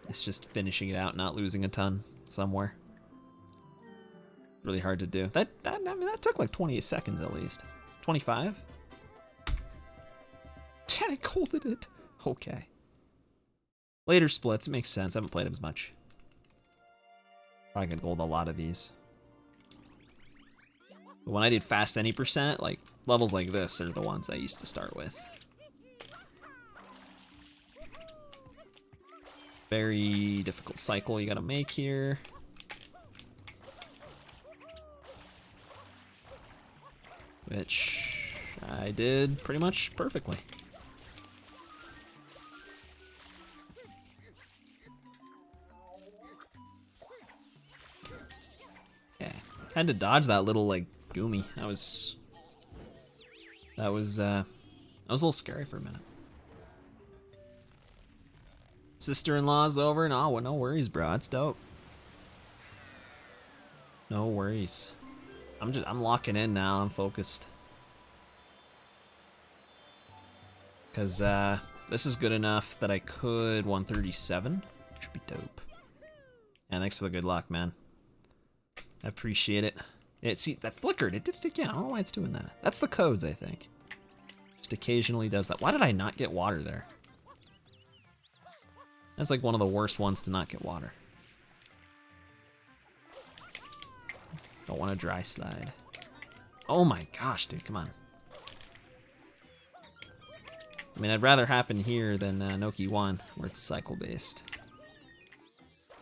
It's just finishing it out, not losing a ton somewhere. Really hard to do. I mean, that took like 28 seconds at least. 25? I golded it. Okay. Later splits, it makes sense. I haven't played them as much. Probably could gold a lot of these. But when I did fast any percent, like levels like this are the ones I used to start with. Very difficult cycle you gotta make here. Which I did pretty much perfectly. Okay, had to dodge that little like goomy. That was a little scary for a minute. Sister-in-law's over. No, no worries, bro. It's dope. No worries. I'm locking in now. I'm focused. Cause this is good enough that I could 137, which would be dope. And thanks for the good luck, man. I appreciate it. See, that flickered. It did it again. I don't know why it's doing that. That's the codes, I think. Just occasionally does that. Why did I not get water there? That's like one of the worst ones to not get water. Don't want to dry slide. Oh my gosh, dude, come on. I mean, I'd rather happen here than Noki 1, where it's cycle-based.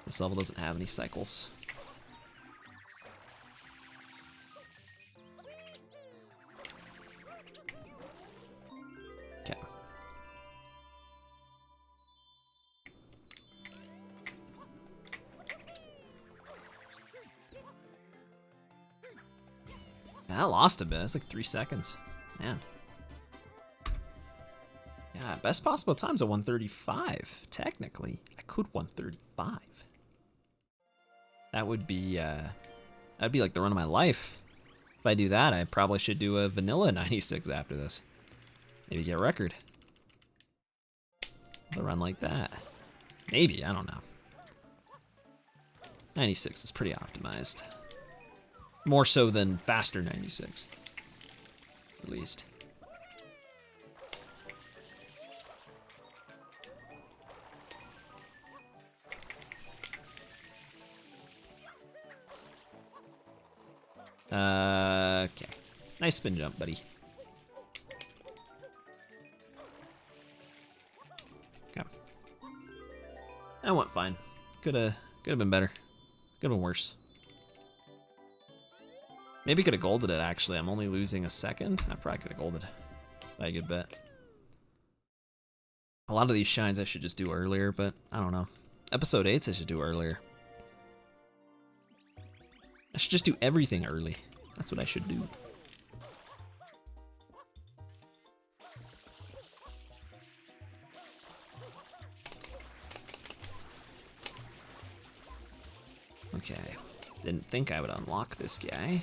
This level doesn't have any cycles. Okay. I lost a bit. It's like 3 seconds. Man. Yeah, best possible time's a 135. Technically, I could 135. That would be, that'd be like the run of my life. If I do that, I probably should do a vanilla 96 after this. Maybe get a record. A run like that. Maybe, I don't know. 96 is pretty optimized. More so than faster 96. At least. Okay. Nice spin jump, buddy. Okay. That went fine. Coulda been better. Coulda been worse. Maybe coulda golded it, actually. I'm only losing a second. I probably coulda golded by a good bet. A lot of these shines I should just do earlier, but I don't know. Episode 8s I should do earlier. I should just do everything early. That's what I should do. Okay. Didn't think I would unlock this guy.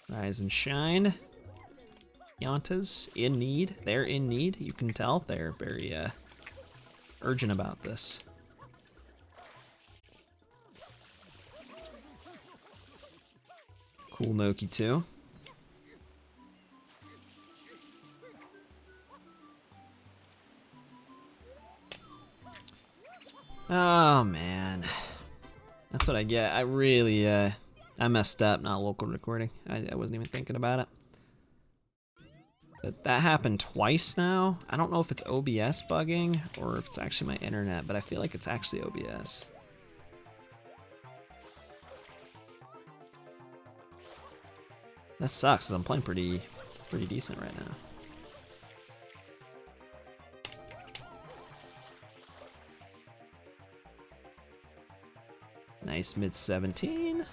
Rise and shine. Pianta's in need. They're in need. You can tell they're very urgent about this. Cool Noki too. Oh man, that's what I get. I really, I messed up. Not local recording. I wasn't even thinking about it. But that happened twice now. I don't know if it's OBS bugging or if it's actually my internet, but I feel like it's actually OBS. That sucks, 'cause I'm playing pretty decent right now. Nice mid 17.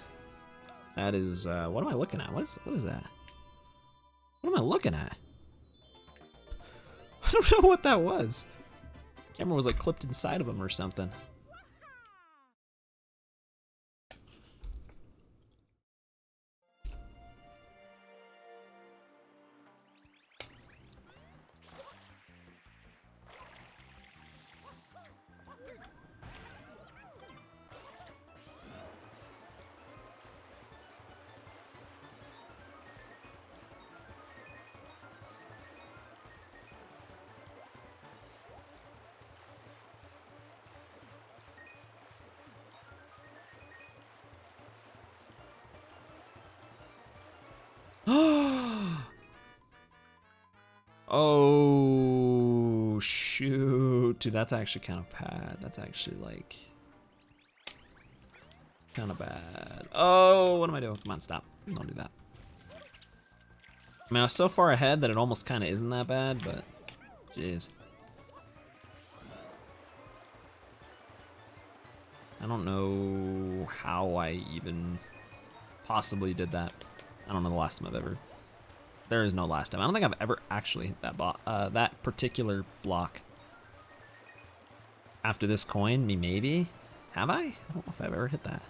That is, what am I looking at? What is that? What am I looking at? I don't know what that was. Camera was like clipped inside of him or something. Oh shoot, dude, that's actually kind of bad. That's actually like kind of bad. Oh, what am I doing? Come on, stop. Don't do that. I mean, I was so far ahead that it almost kind of isn't that bad, but jeez. I don't know how I even possibly did that. I don't know the last time I've ever. There is no last time. I don't think I've ever actually hit that particular block. After this coin, maybe? Have I? I don't know if I've ever hit that.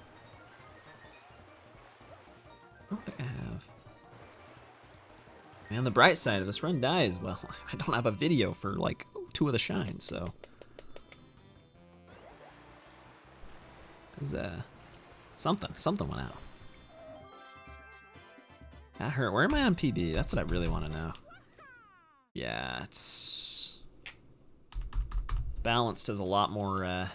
I don't think I have. Man, the bright side of this run dies. Well, I don't have a video for like 2 of the shines, so. Cause something went out. That hurt. Where am I on PB? That's what I really want to know. Yeah, it's balanced has a lot more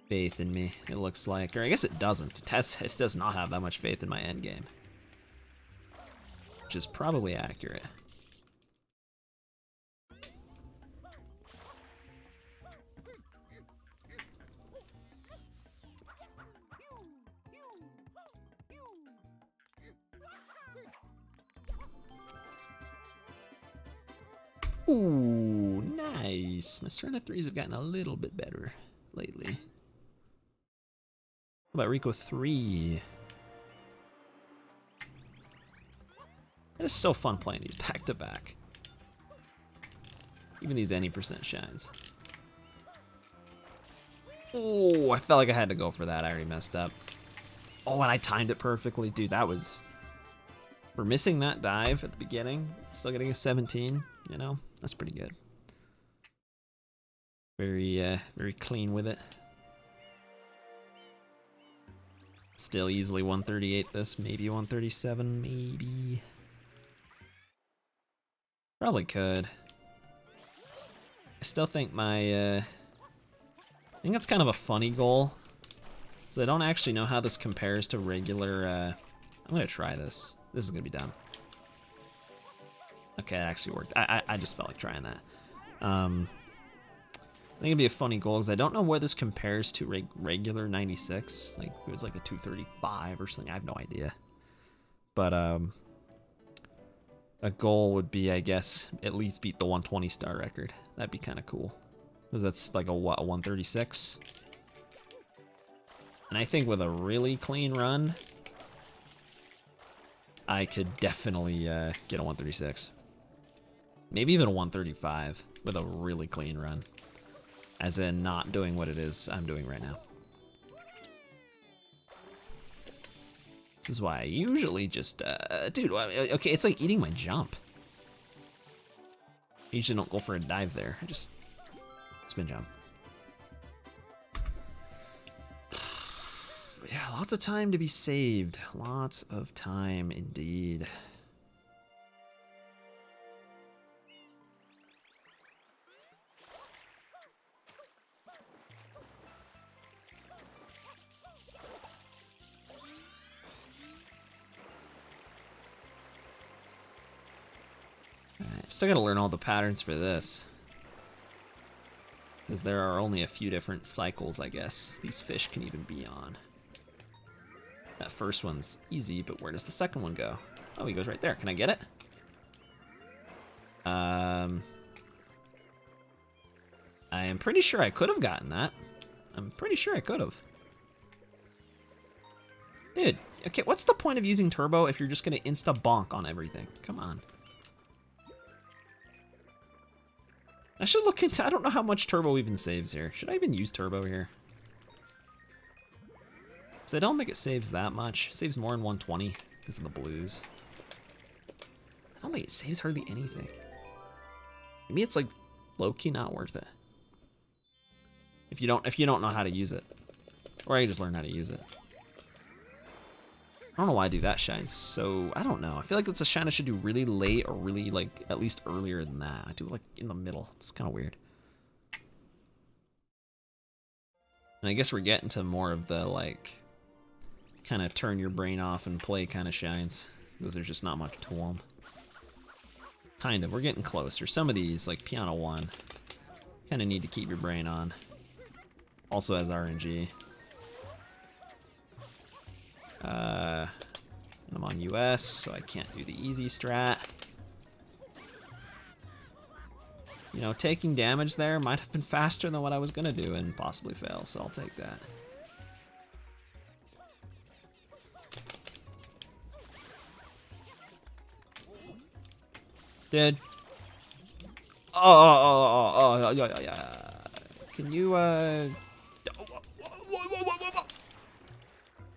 faith in me, it looks like. Or I guess it doesn't. It does not have that much faith in my endgame. Which is probably accurate. Ooh, nice. My surrender threes have gotten a little bit better lately. What about Rico 3? It is so fun playing these back to back. Even these any percent shines. Oh, I felt like I had to go for that. I already messed up. Oh, and I timed it perfectly. Dude, that was... For missing that dive at the beginning, still getting a 17, you know? That's pretty good. Very clean with it. Still easily 138 this, maybe 137, maybe. Probably could. I still think my, I think that's kind of a funny goal. So I don't actually know how this compares to regular, I'm gonna try this. This is gonna be dumb. Okay, it actually worked. I just felt like trying that. I think it'd be a funny goal because I don't know where this compares to regular 96. Like it was like a 235 or something. I have no idea. But a goal would be, I guess, at least beat the 120 star record. That'd be kind of cool. Because that's like a what, a 136? And I think with a really clean run, I could definitely get a 136. Maybe even a 135 with a really clean run. As in not doing what it is I'm doing right now. This is why I usually just, dude, okay, it's like eating my jump. I usually don't go for a dive there. I just spin jump. Yeah, lots of time to be saved. Lots of time indeed. Still gotta learn all the patterns for this. Because there are only a few different cycles, I guess, these fish can even be on. That first one's easy, but where does the second one go? Oh, he goes right there. Can I get it? I am pretty sure I could have gotten that. I'm pretty sure I could have. Dude, okay, what's the point of using turbo if you're just gonna insta-bonk on everything? Come on. I should look into, I don't know how much turbo even saves here. Should I even use turbo here? Because I don't think it saves that much. It saves more in 120 because of the blues. I don't think it saves hardly anything. Maybe it's like low-key not worth it. If you don't know how to use it. Or you just learn how to use it. I don't know why I do that shine, so I don't know. I feel like it's a shine I should do really late or really like at least earlier than that. I do it like in the middle. It's kind of weird. And I guess we're getting to more of the like kind of turn your brain off and play kind of shines because there's just not much to them. Kind of, we're getting closer. Some of these, like Pianta 1, kind of need to keep your brain on. Also has RNG. I'm on US, so I can't do the easy strat. You know, taking damage there might have been faster than what I was gonna do and possibly fail, so I'll take that. Dude. Oh, yeah. Can you,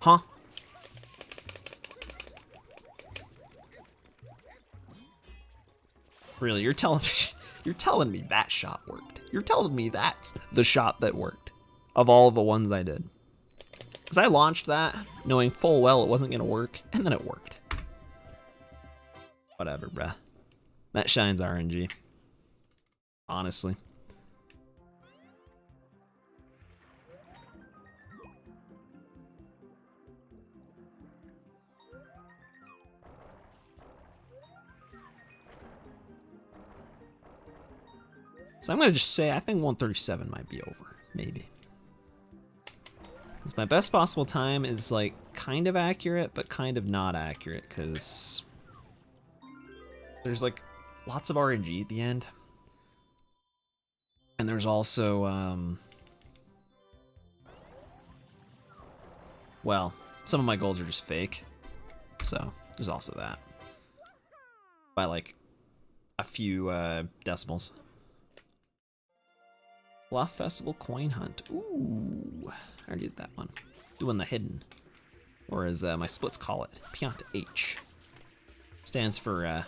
Huh? Really, you're telling me that shot worked. You're telling me that's the shot that worked of all the ones I did. Because I launched that knowing full well it wasn't gonna work, and then it worked. Whatever, bruh. That shine's RNG. Honestly. So I'm gonna just say I think 137 might be over, maybe. Because my best possible time is like kind of accurate, but kind of not accurate, because there's like lots of RNG at the end. And there's also, well, some of my goals are just fake. So there's also that. By like a few decimals. Bluff Festival Coin Hunt. Ooh, I already did that one. Doing the hidden. Or as my splits call it, Pianta H. Stands for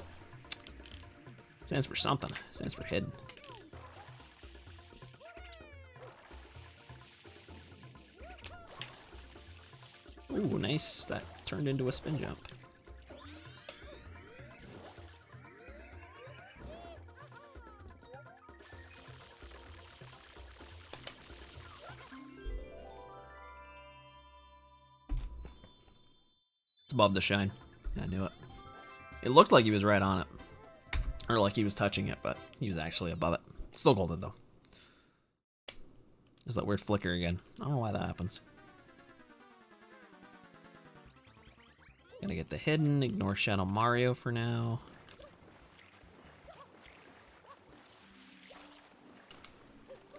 something. Stands for hidden. Ooh, nice. That turned into a spin jump. It's above the shine. I knew it. It looked like he was right on it. Or like he was touching it, but he was actually above it. Still golden though. There's that weird flicker again. I don't know why that happens. Gonna get the hidden, ignore Shadow Mario for now.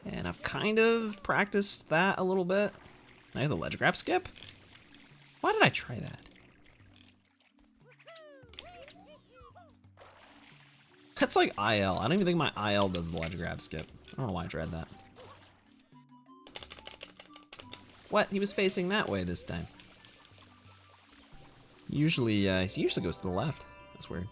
And I've kind of practiced that a little bit. Can I have the ledge grab skip? Why did I try that? That's like IL. I don't even think my IL does the ledge grab skip. I don't know why I tried that. What? He was facing that way this time. Usually, he usually goes to the left. That's weird.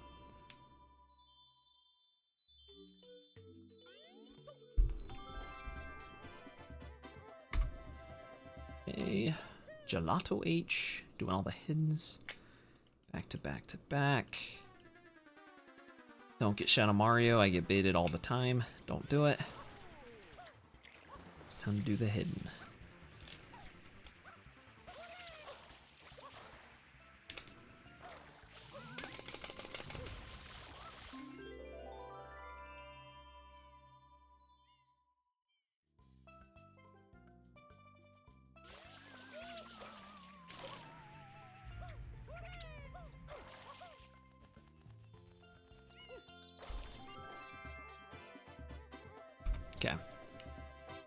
Okay, Gelato H, doing all the hiddens. Back to back to back. Don't get Shadow Mario, I get baited all the time. Don't do it. It's time to do the hidden. Okay.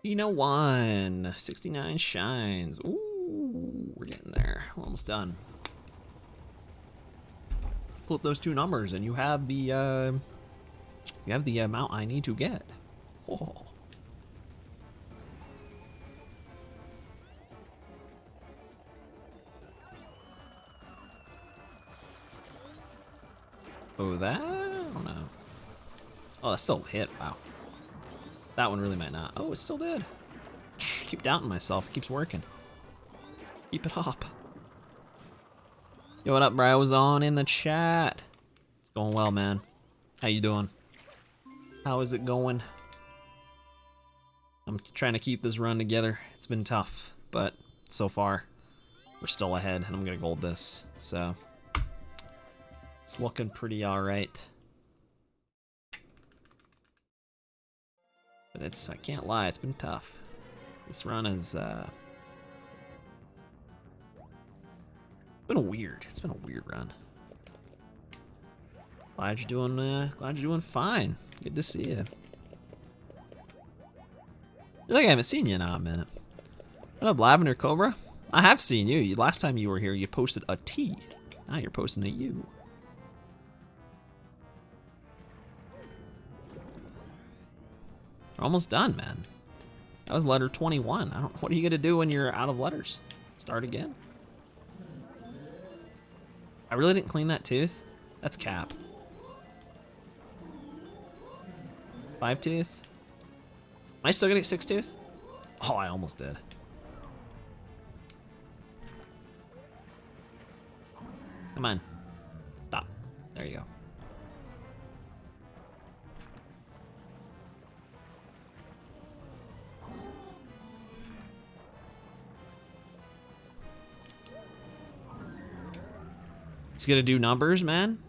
Pino 1, 69 shines. Ooh, we're getting there. We're almost done. Flip those two numbers and you have the amount I need to get. Oh. Oh, that? I don't know. Oh, that still hit. Wow. That one really might not. Oh, it still did. Keep doubting myself. It keeps working. Keep it up. Yo, what up, Browzon in the chat? It's going well, man. How you doing? How is it going? I'm trying to keep this run together. It's been tough, but so far, we're still ahead, and I'm gonna gold this, so it's looking pretty alright. But it's, I can't lie, it's been tough. This run is, been weird. It's been a weird run. Glad you're doing fine. Good to see you. I feel like I haven't seen you in a minute. What up, Lavender Cobra? I have seen you. Last time you were here, you posted a T. Now you're posting a U. We're almost done, man. That was letter 21. What are you gonna do when you're out of letters? Start again? I really didn't clean that tooth? That's cap. 5 tooth? Am I still gonna get 6 tooth? Oh, I almost did. Come on. Stop. There you go. gonna do numbers, man.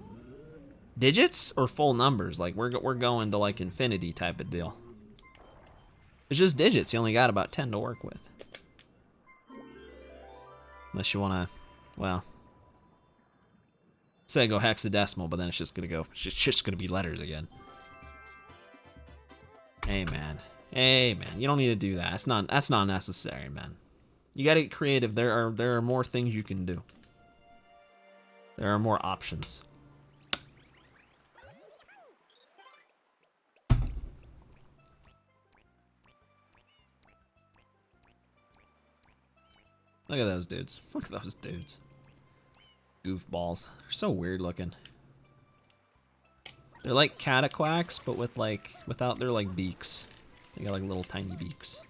Digits or full numbers? Like we're going to like infinity type of deal. It's just digits. You only got about 10 to work with. Unless you wanna, well, say go hexadecimal, but then it's just gonna be letters again. Hey man, you don't need to do that. That's not necessary, man. You gotta get creative. There are more things you can do. There are more options. Look at those dudes. Look at those dudes. Goofballs. They're so weird looking. They're like cataquacks, but with like, without their like beaks. They got like little tiny beaks.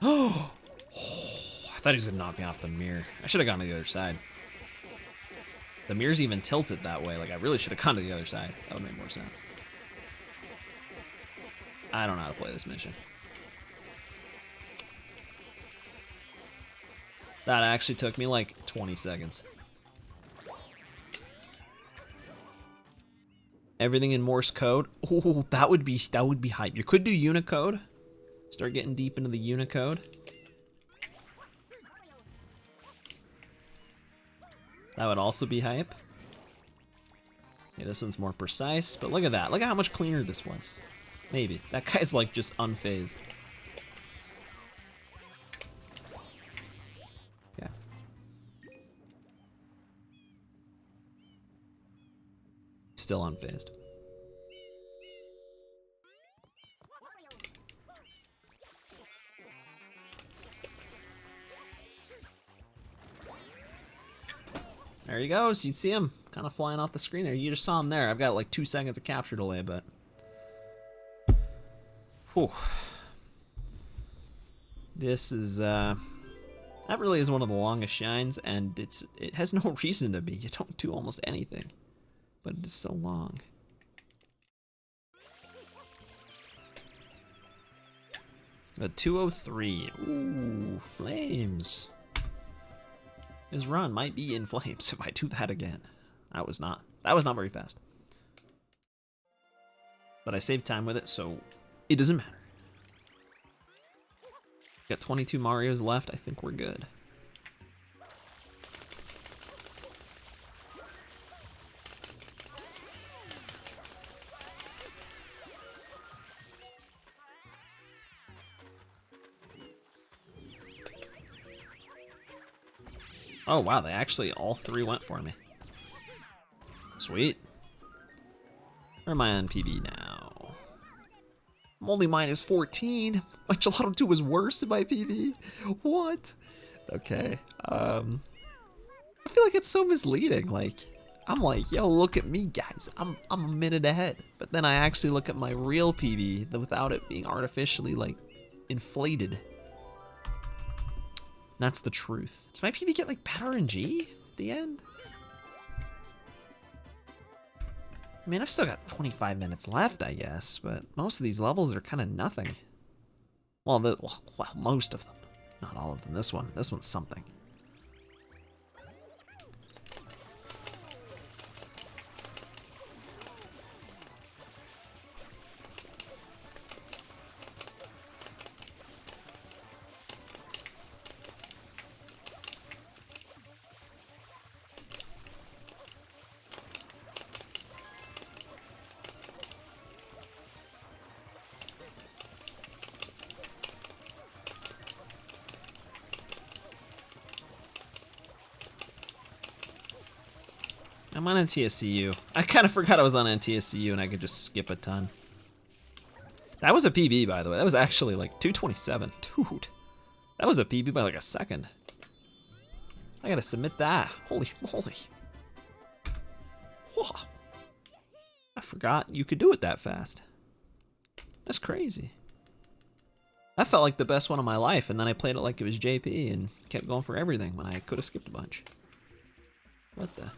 Oh, I thought he was gonna knock me off the mirror. I should have gone to the other side. The mirror's even tilted that way. Like I really should have gone to the other side. That would make more sense. I don't know how to play this mission. That actually took me like 20 seconds. Everything in Morse code. Oh, that would be hype. You could do Unicode. Start getting deep into the Unicode. That would also be hype. Yeah, this one's more precise, but look at that. Look at how much cleaner this was. Maybe. That guy's like just unfazed. Yeah. Still unfazed. There he goes. You'd see him kind of flying off the screen there. You just saw him there. I've got like 2 seconds of capture delay, but... Whew. This is, that really is one of the longest shines, and it has no reason to be. You don't do almost anything, but it is so long. A 203. Ooh, flames. His run might be in flames if I do that again. That was not very fast. But I saved time with it, so it doesn't matter. Got 22 Marios left. I think we're good. Oh wow, they actually all 3 went for me. Sweet. Where am I on PB now? I'm only minus 14. My Gelato 2 was worse in my PB. What? Okay. I feel like it's so misleading. Like, I'm like, yo, look at me, guys. I'm a minute ahead. But then I actually look at my real PB without it being artificially like inflated. That's the truth. Does my PB get like better in G at the end? I mean, I've still got 25 minutes left, I guess, but most of these levels are kind of nothing. Well, most of them. Not all of them. This one's something. I'm on NTSCU. I kind of forgot I was on NTSCU and I could just skip a ton. That was a PB, by the way. That was actually like 227. Dude, that was a PB by like a second. I gotta submit that. Holy moly. Whoa. I forgot you could do it that fast. That's crazy. That felt like the best one of my life, and then I played it like it was JP and kept going for everything when I could have skipped a bunch. What the?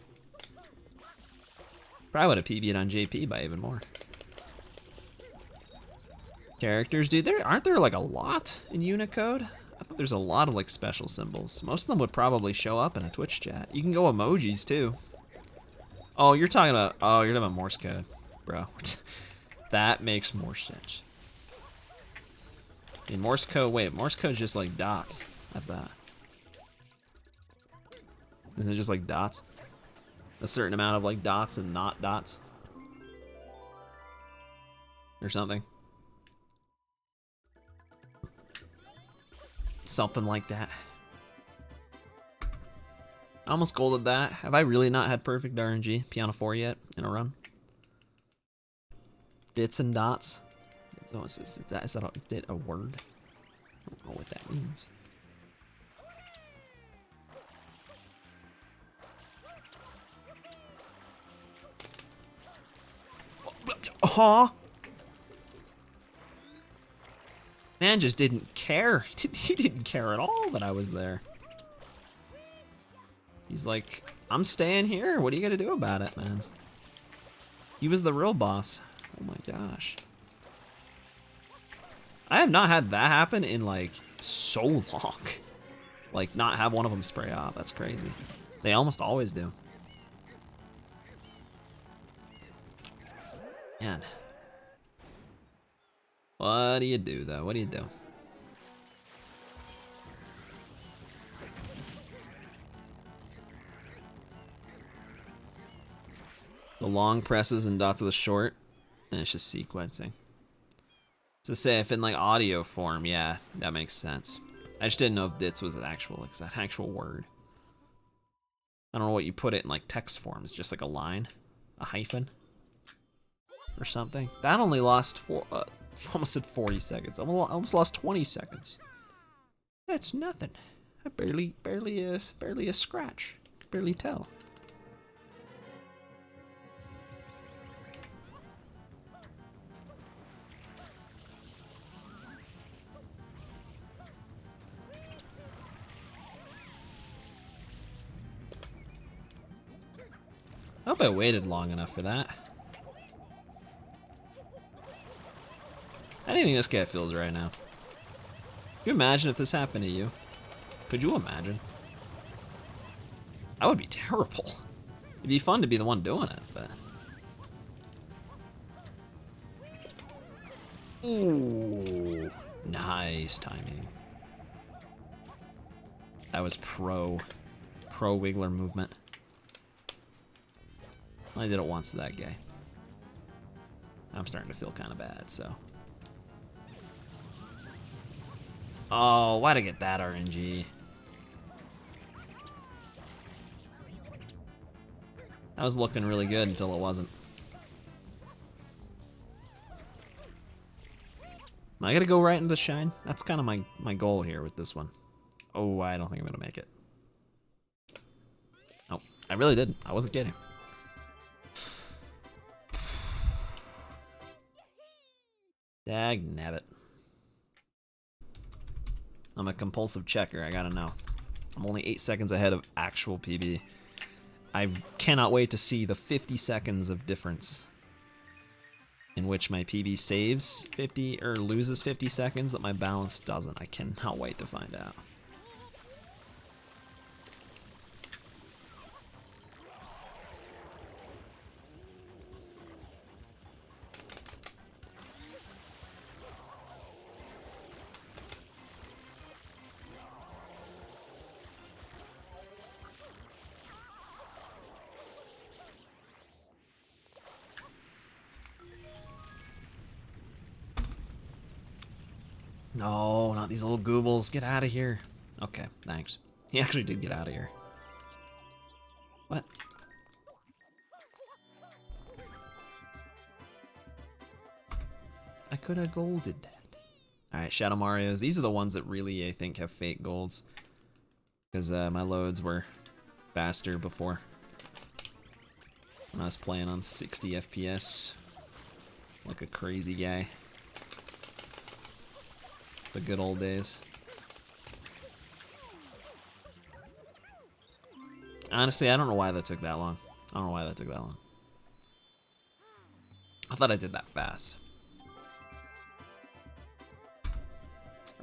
Probably would have PB'd on JP by even more. Characters, dude, aren't there like a lot in Unicode? I thought there's a lot of like special symbols. Most of them would probably show up in a Twitch chat. You can go emojis too. Oh, you're talking about Morse code, bro. That makes more sense. In Morse code, wait, Morse code's just like dots at that. Isn't it just like dots? A certain amount of like dots and not dots? Or something. Something like that. I almost golded that. Have I really not had perfect RNG Pianta 4 yet in a run? Dits and dots. Is that a word? I don't know what that means. Huh? Man just didn't care. He didn't care at all that I was there. He's like, I'm staying here. What are you gonna do about it, man? He was the real boss. Oh my gosh. I have not had that happen in like so long. Like not have one of them spray off. That's crazy. They almost always do. Man. What do you do though? What do you do? The long presses and dots of the short, and it's just sequencing. So say if in like audio form, yeah, that makes sense. I just didn't know if dits was an actual word. I don't know what you put it in like text form. It's just like a line, a hyphen, or something. That only lost almost said 40 seconds. I almost lost 20 seconds. That's nothing. I barely a scratch. Barely tell. I hope I waited long enough for that. How do you think this guy feels right now? Can you imagine if this happened to you? Could you imagine? That would be terrible. It'd be fun to be the one doing it, but... Ooh, nice timing. That was pro Wiggler movement. I did it once to that guy. I'm starting to feel kind of bad, so. Oh, why'd I get that RNG? That was looking really good until it wasn't. Am I gonna go right into the shine? That's kind of my goal here with this one. Oh, I don't think I'm gonna make it. Oh, I really didn't. I wasn't kidding. Dagnabbit. I'm a compulsive checker, I gotta know. I'm only 8 seconds ahead of actual PB. I cannot wait to see the 50 seconds of difference in which my PB saves 50 or loses 50 seconds that my balance doesn't. I cannot wait to find out. No, not these little goobles. Get out of here. Okay, thanks. He actually did get out of here. What? I could have golded that. Alright, Shadow Marios. These are the ones that really, I think, have fake golds. Because my loads were faster before. When I was playing on 60 FPS. Like a crazy guy. The good old days. Honestly, I don't know why that took that long. I don't know why that took that long. I thought I did that fast.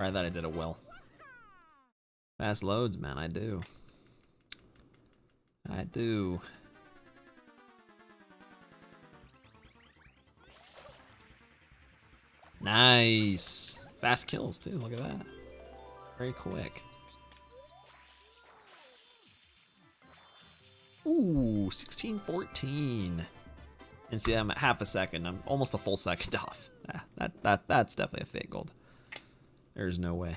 Or I thought I did it well. Fast loads, man, I do. I do. Nice. Fast kills too, look at that. Very quick. Ooh, 16-14. And see, I'm at half a second. I'm almost a full second off. That's definitely a fake gold. There's no way.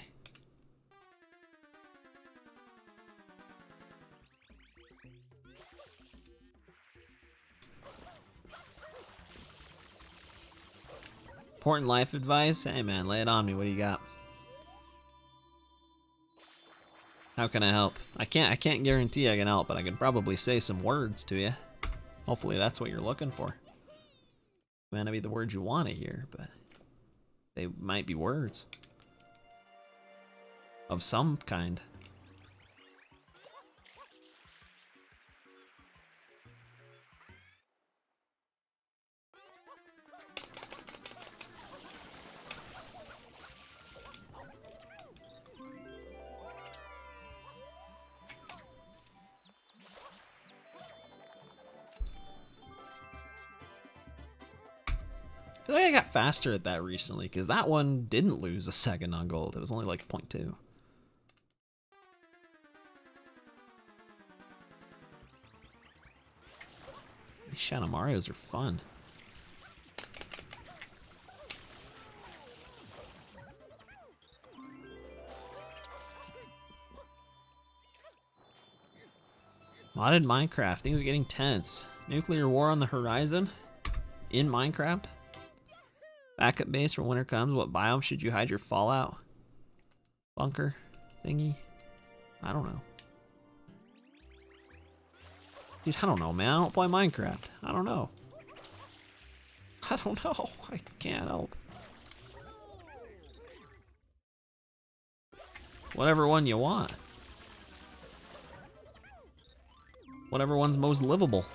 Important life advice? Hey man, lay it on me. What do you got? How can I help? I can't guarantee I can help, but I can probably say some words to you. Hopefully that's what you're looking for. May not be the words you want to hear, but they might be words of some kind. I feel like I got faster at that recently, because that one didn't lose a second on gold. It was only like 0.2. These Shadow Marios are fun. Modded Minecraft, things are getting tense. Nuclear war on the horizon? In Minecraft? Backup base for winter comes. What biome should you hide your fallout? Bunker thingy? I don't know. Dude, I don't know, man. I don't play Minecraft. I don't know. I don't know. I can't help. Whatever one you want. Whatever one's most livable.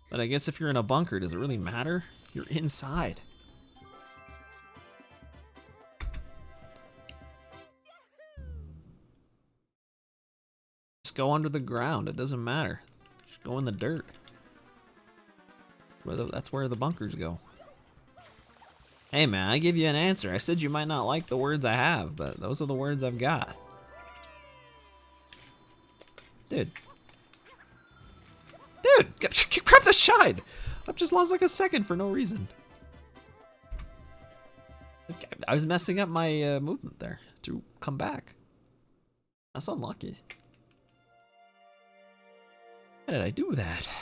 But I guess if you're in a bunker, does it really matter? You're inside. Just go under the ground. It doesn't matter. Just go in the dirt. That's where the bunkers go. Hey man, I give you an answer. I said you might not like the words I have, but those are the words I've got. Dude. Dude, grab the shine! I've just lost like a second for no reason. I was messing up my movement there to come back. That's unlucky. Why did I do that?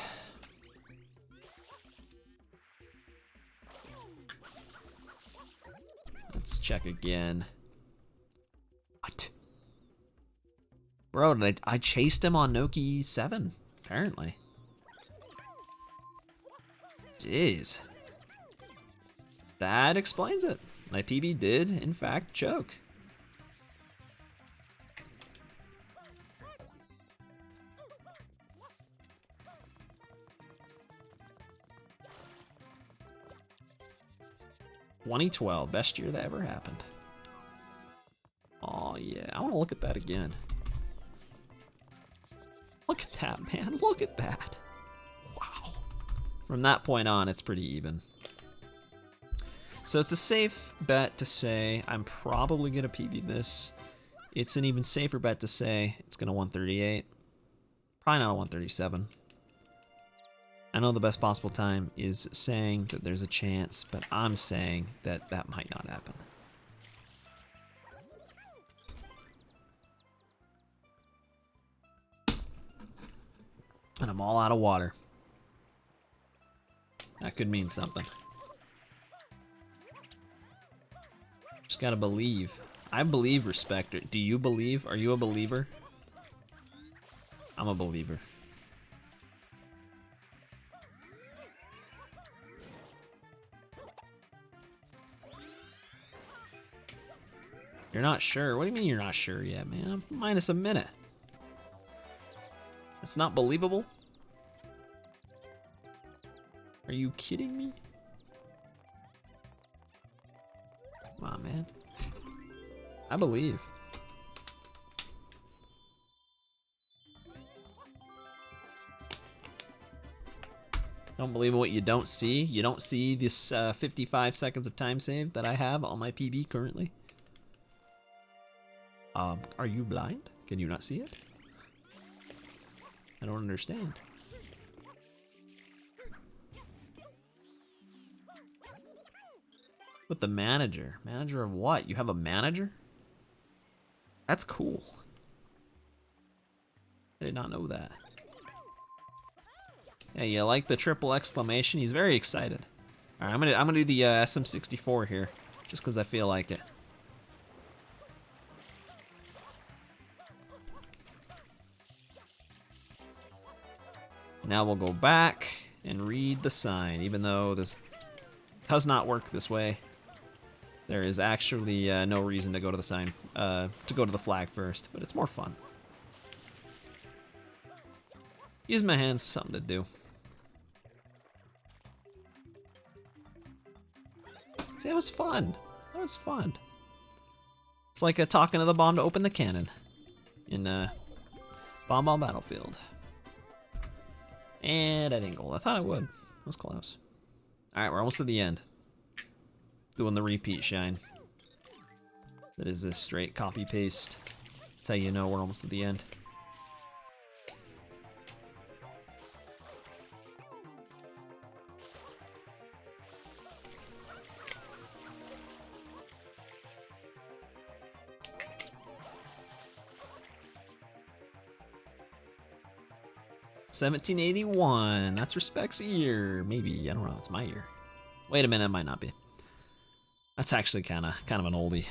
Let's check again. What? Bro, I chased him on Noki 7, apparently. Jeez. That explains it. My PB did, in fact, choke. (2012), best year that ever happened. Oh yeah, I want to look at that again. Look at that, man. Look at that. Wow. From that point on, it's pretty even. So it's a safe bet to say I'm probably gonna PB this. It's an even safer bet to say it's gonna 138. Probably not a 137. I know the best possible time is saying that there's a chance, but I'm saying that that might not happen. And I'm all out of water. That could mean something. Just gotta believe. I believe, Respecter. Do you believe? Are you a believer? I'm a believer. You're not sure? What do you mean you're not sure yet, man? I'm minus a minute. That's not believable? Are you kidding me? Come on, man. I believe. Don't believe what you don't see. You don't see this 55 seconds of time save that I have on my PB currently. Are you blind? Can you not see it? I don't understand. With the manager. Manager of what? You have a manager? That's cool. I did not know that. Yeah, you like the triple exclamation? He's very excited. All right, I'm gonna do the SM64 here, just because I feel like it. Now we'll go back and read the sign, even though this does not work this way. There is actually no reason to go to the sign, to go to the flag first, but it's more fun. Use my hands for something to do. See, that was fun. That was fun. It's like talking to the bomb to open the cannon in Bomb on Battlefield. And I didn't go. I thought I would. That was close. All right, we're almost to the end. Doing the repeat shine. That is a straight copy paste. That's how you know we're almost at the end. $1781. That's Respect's year. Maybe. I don't know. It's my year. Wait a minute. It might not be. That's actually kind of an oldie.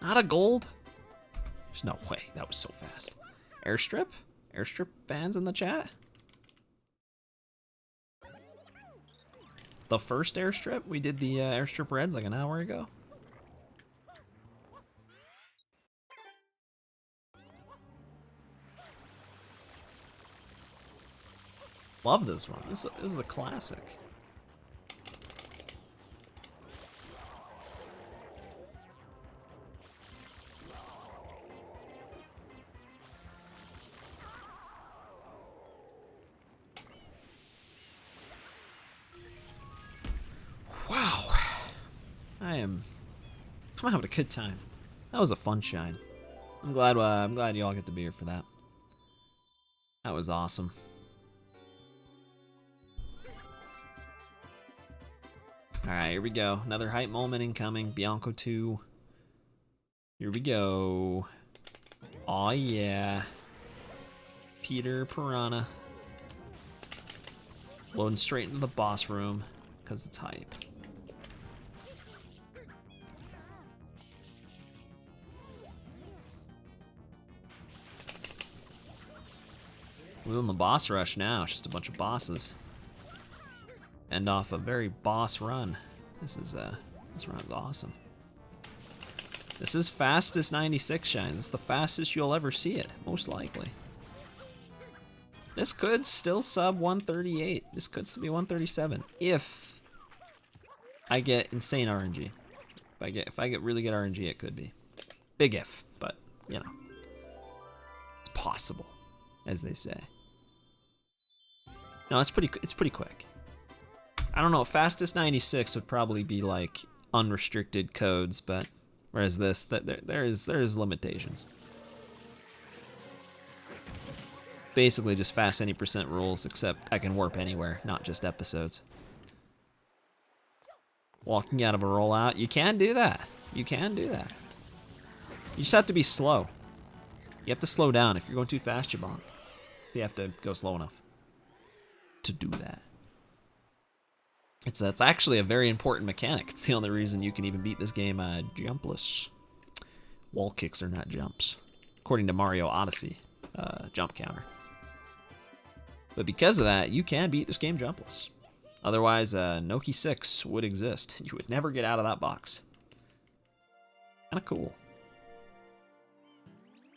Not a gold? There's no way. That was so fast. Airstrip? Airstrip fans in the chat? The first airstrip? We did the airstrip reds like an hour ago. Love this one. This is a classic. Wow. I'm having a good time. That was a fun shine. I'm glad you all get to be here for that. That was awesome. Alright, here we go. Another hype moment incoming. Bianco 2. Here we go. Aw, yeah. Peter Piranha. Loading straight into the boss room, because it's hype. We're in the boss rush now. It's just a bunch of bosses. End off a very boss run. This run's awesome. This is fastest 96 shines. It's the fastest you'll ever see it, most likely. This could still sub 138. This could still be 137 if I get insane RNG. If I get really good RNG, it could be. Big if, but you know, it's possible, as they say. No, it's pretty quick. I don't know, fastest 96 would probably be like unrestricted codes, but whereas this, there is limitations. Basically just fast any % rules, except I can warp anywhere, not just episodes. Walking out of a rollout, you can do that. You can do that. You just have to be slow. You have to slow down. If you're going too fast, you bonk. So you have to go slow enough to do that. It's actually a very important mechanic. It's the only reason you can even beat this game jumpless. Wall kicks are not jumps, according to Mario Odyssey jump counter. But because of that, you can beat this game jumpless. Otherwise, Noki 6 would exist. You would never get out of that box. Kinda cool.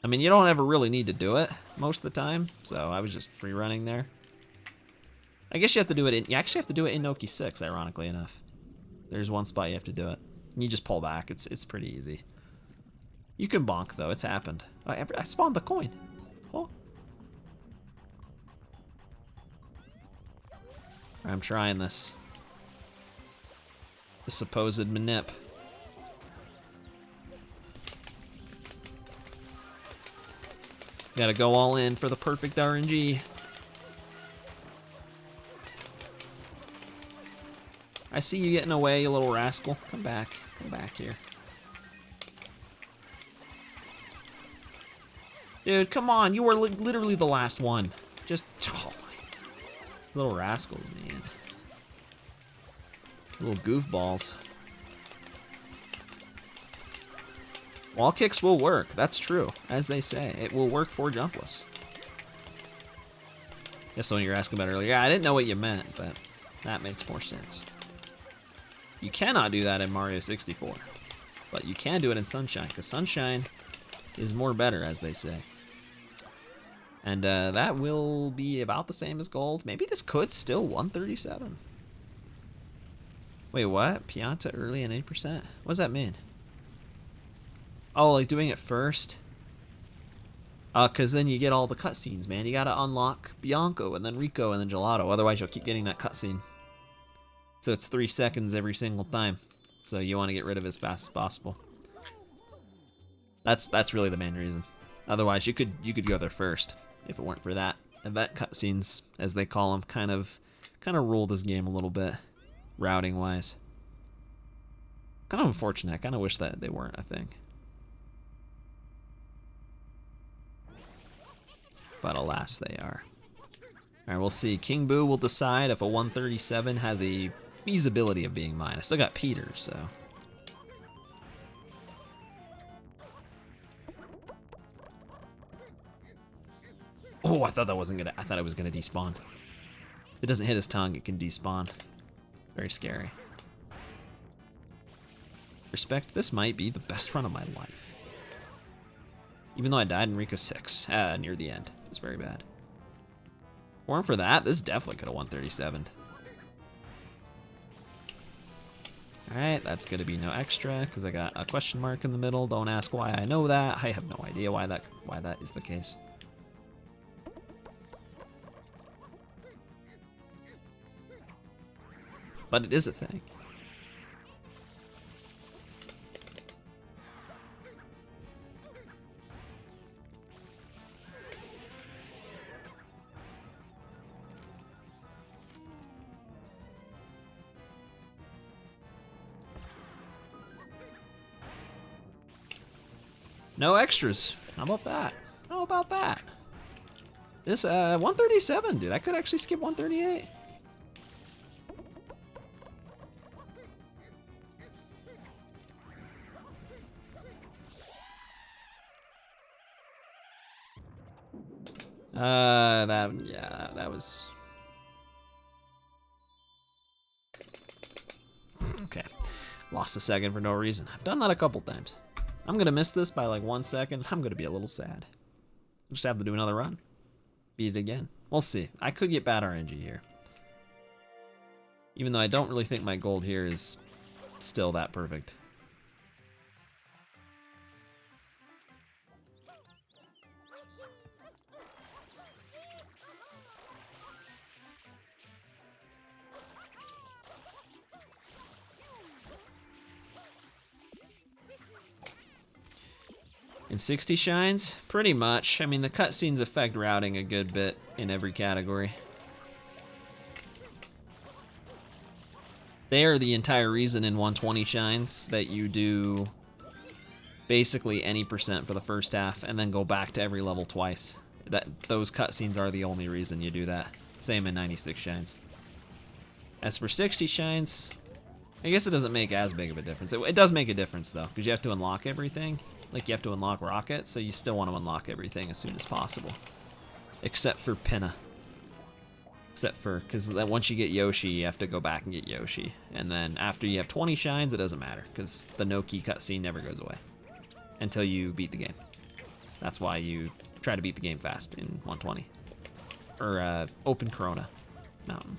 I mean, you don't ever really need to do it most of the time, so I was just free running there. I guess you have to do it you actually have to do it in Noki 6, ironically enough. There's one spot you have to do it. You just pull back, it's pretty easy. You can bonk though, it's happened. I spawned the coin. Oh. I'm trying this. The supposed manip. Gotta go all in for the perfect RNG. I see you getting away, you little rascal. Come back here. Dude, come on, you were literally the last one. Just, oh my. Little rascals, man. Little goofballs. Wall kicks will work, that's true. As they say, it will work for jumpless. That's the one you were asking about earlier. Yeah, I didn't know what you meant, but that makes more sense. You cannot do that in Mario 64, but you can do it in Sunshine, because Sunshine is more better, as they say. And that will be about the same as gold. Maybe this could still 137. Wait, what? Pianta early and 8%? What does that mean? Oh, like doing it first? Because then you get all the cutscenes, man. You gotta unlock Bianco and then Rico and then Gelato. Otherwise, you'll keep getting that cutscene. So it's 3 seconds every single time. So you want to get rid of it as fast as possible. That's really the main reason. Otherwise, you could go there first if it weren't for that. Event cutscenes, as they call them, kind of rule this game a little bit, routing wise. Kind of unfortunate. I kind of wish that they weren't a thing. But alas, they are. All right, we'll see. King Boo will decide if a 137 has a feasibility of being mine. I still got Peter, so. Oh, I thought it was gonna despawn. If it doesn't hit his tongue, it can despawn. Very scary. Respect, this might be the best run of my life. Even though I died in Rico 6, near the end. It was very bad. Weren't for that, this definitely could have 137'd. Alright, that's gonna be no extra, because I got a question mark in the middle. Don't ask why I know that. I have no idea why that is the case. But it is a thing. No extras. How about that? How about that? This 137, dude. I could actually skip 138. That was okay. Lost a second for no reason. I've done that a couple times. I'm gonna miss this by like 1 second. I'm gonna be a little sad. Just have to do another run. Beat it again. We'll see. I could get bad RNG here. Even though I don't really think my gold here is still that perfect. In 60 shines? Pretty much. I mean, the cutscenes affect routing a good bit in every category. They are the entire reason in 120 shines that you do basically any percent for the first half and then go back to every level twice. Those cutscenes are the only reason you do that. Same in 96 shines. As for 60 shines, I guess it doesn't make as big of a difference. It does make a difference though, because you have to unlock everything. Like you have to unlock Rocket, so you still want to unlock everything as soon as possible. Except for Pinna. Except for, because once you get Yoshi, you have to go back and get Yoshi. And then after you have 20 shines, it doesn't matter, because the Noki cutscene never goes away. Until you beat the game. That's why you try to beat the game fast in 120. Or Open Corona Mountain.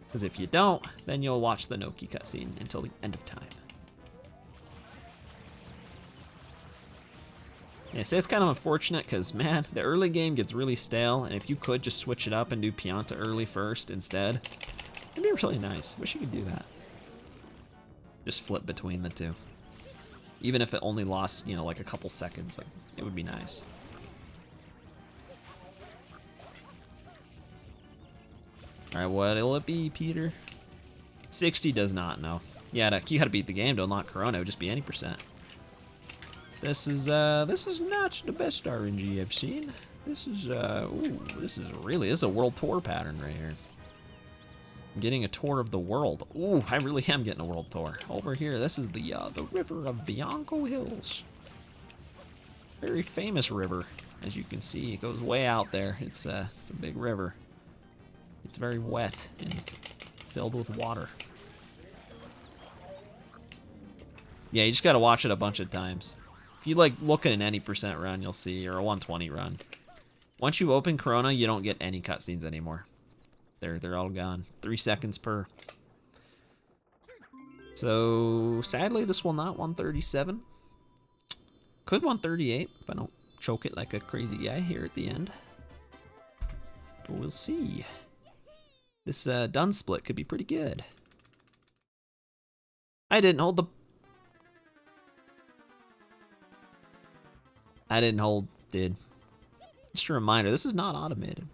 Because if you don't, then you'll watch the Noki cutscene until the end of time. Yeah, say it's kind of unfortunate because, man, the early game gets really stale, and if you could just switch it up and do Pianta early first instead, it'd be really nice. Wish you could do that. Just flip between the two. Even if it only lost, you know, like a couple seconds, like, it would be nice. Alright, what'll it be, Peter? 60 does not, no. Yeah, you gotta beat the game to unlock Corona, it would just be any percent. This is not the best RNG I've seen. This is this is a world tour pattern right here. I'm getting a tour of the world. Ooh, I really am getting a world tour. Over here, this is the river of Bianco Hills. Very famous river, as you can see. It goes way out there. It's a big river. It's very wet and filled with water. Yeah, you just gotta watch it a bunch of times. If you like look at an any percent run, you'll see, or a 120 run. Once you open Corona, you don't get any cutscenes anymore. They're all gone. 3 seconds per. So sadly, this will not 137. Could 138 if I don't choke it like a crazy guy here at the end. But we'll see. This done split could be pretty good. I didn't hold, dude. Just a reminder, this is not automated.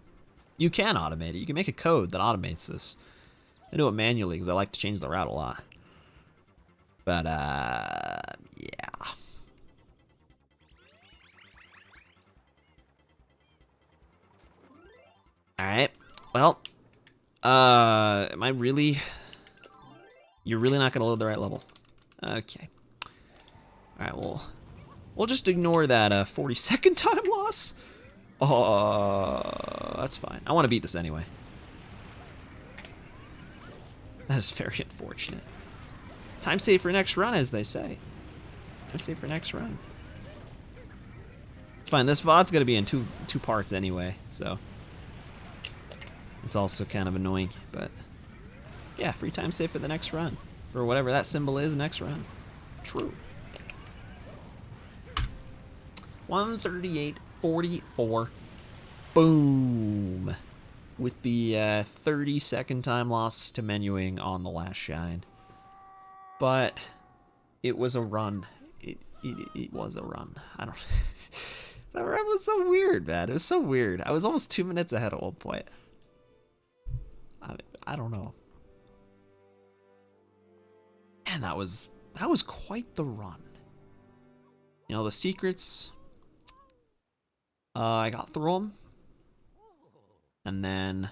You can automate it. You can make a code that automates this. I do it manually because I like to change the route a lot. But, yeah. Alright, well, am I really? You're really not gonna load the right level. Okay. Alright, well, we'll just ignore that 40-second time loss. Oh, that's fine. I want to beat this anyway. That is very unfortunate. Time save for next run, as they say. Time save for next run. It's fine. This VOD's gonna be in two parts anyway, so it's also kind of annoying. But yeah, free time save for the next run, for whatever that symbol is. Next run. True. 138.44. Boom. With the 30-second time loss to menuing on the last shine. But it was a run. It was a run. I don't. That run was so weird, man. It was so weird. I was almost 2 minutes ahead at one point. I don't know. Man, that was quite the run. You know, the secrets. I got through them. And then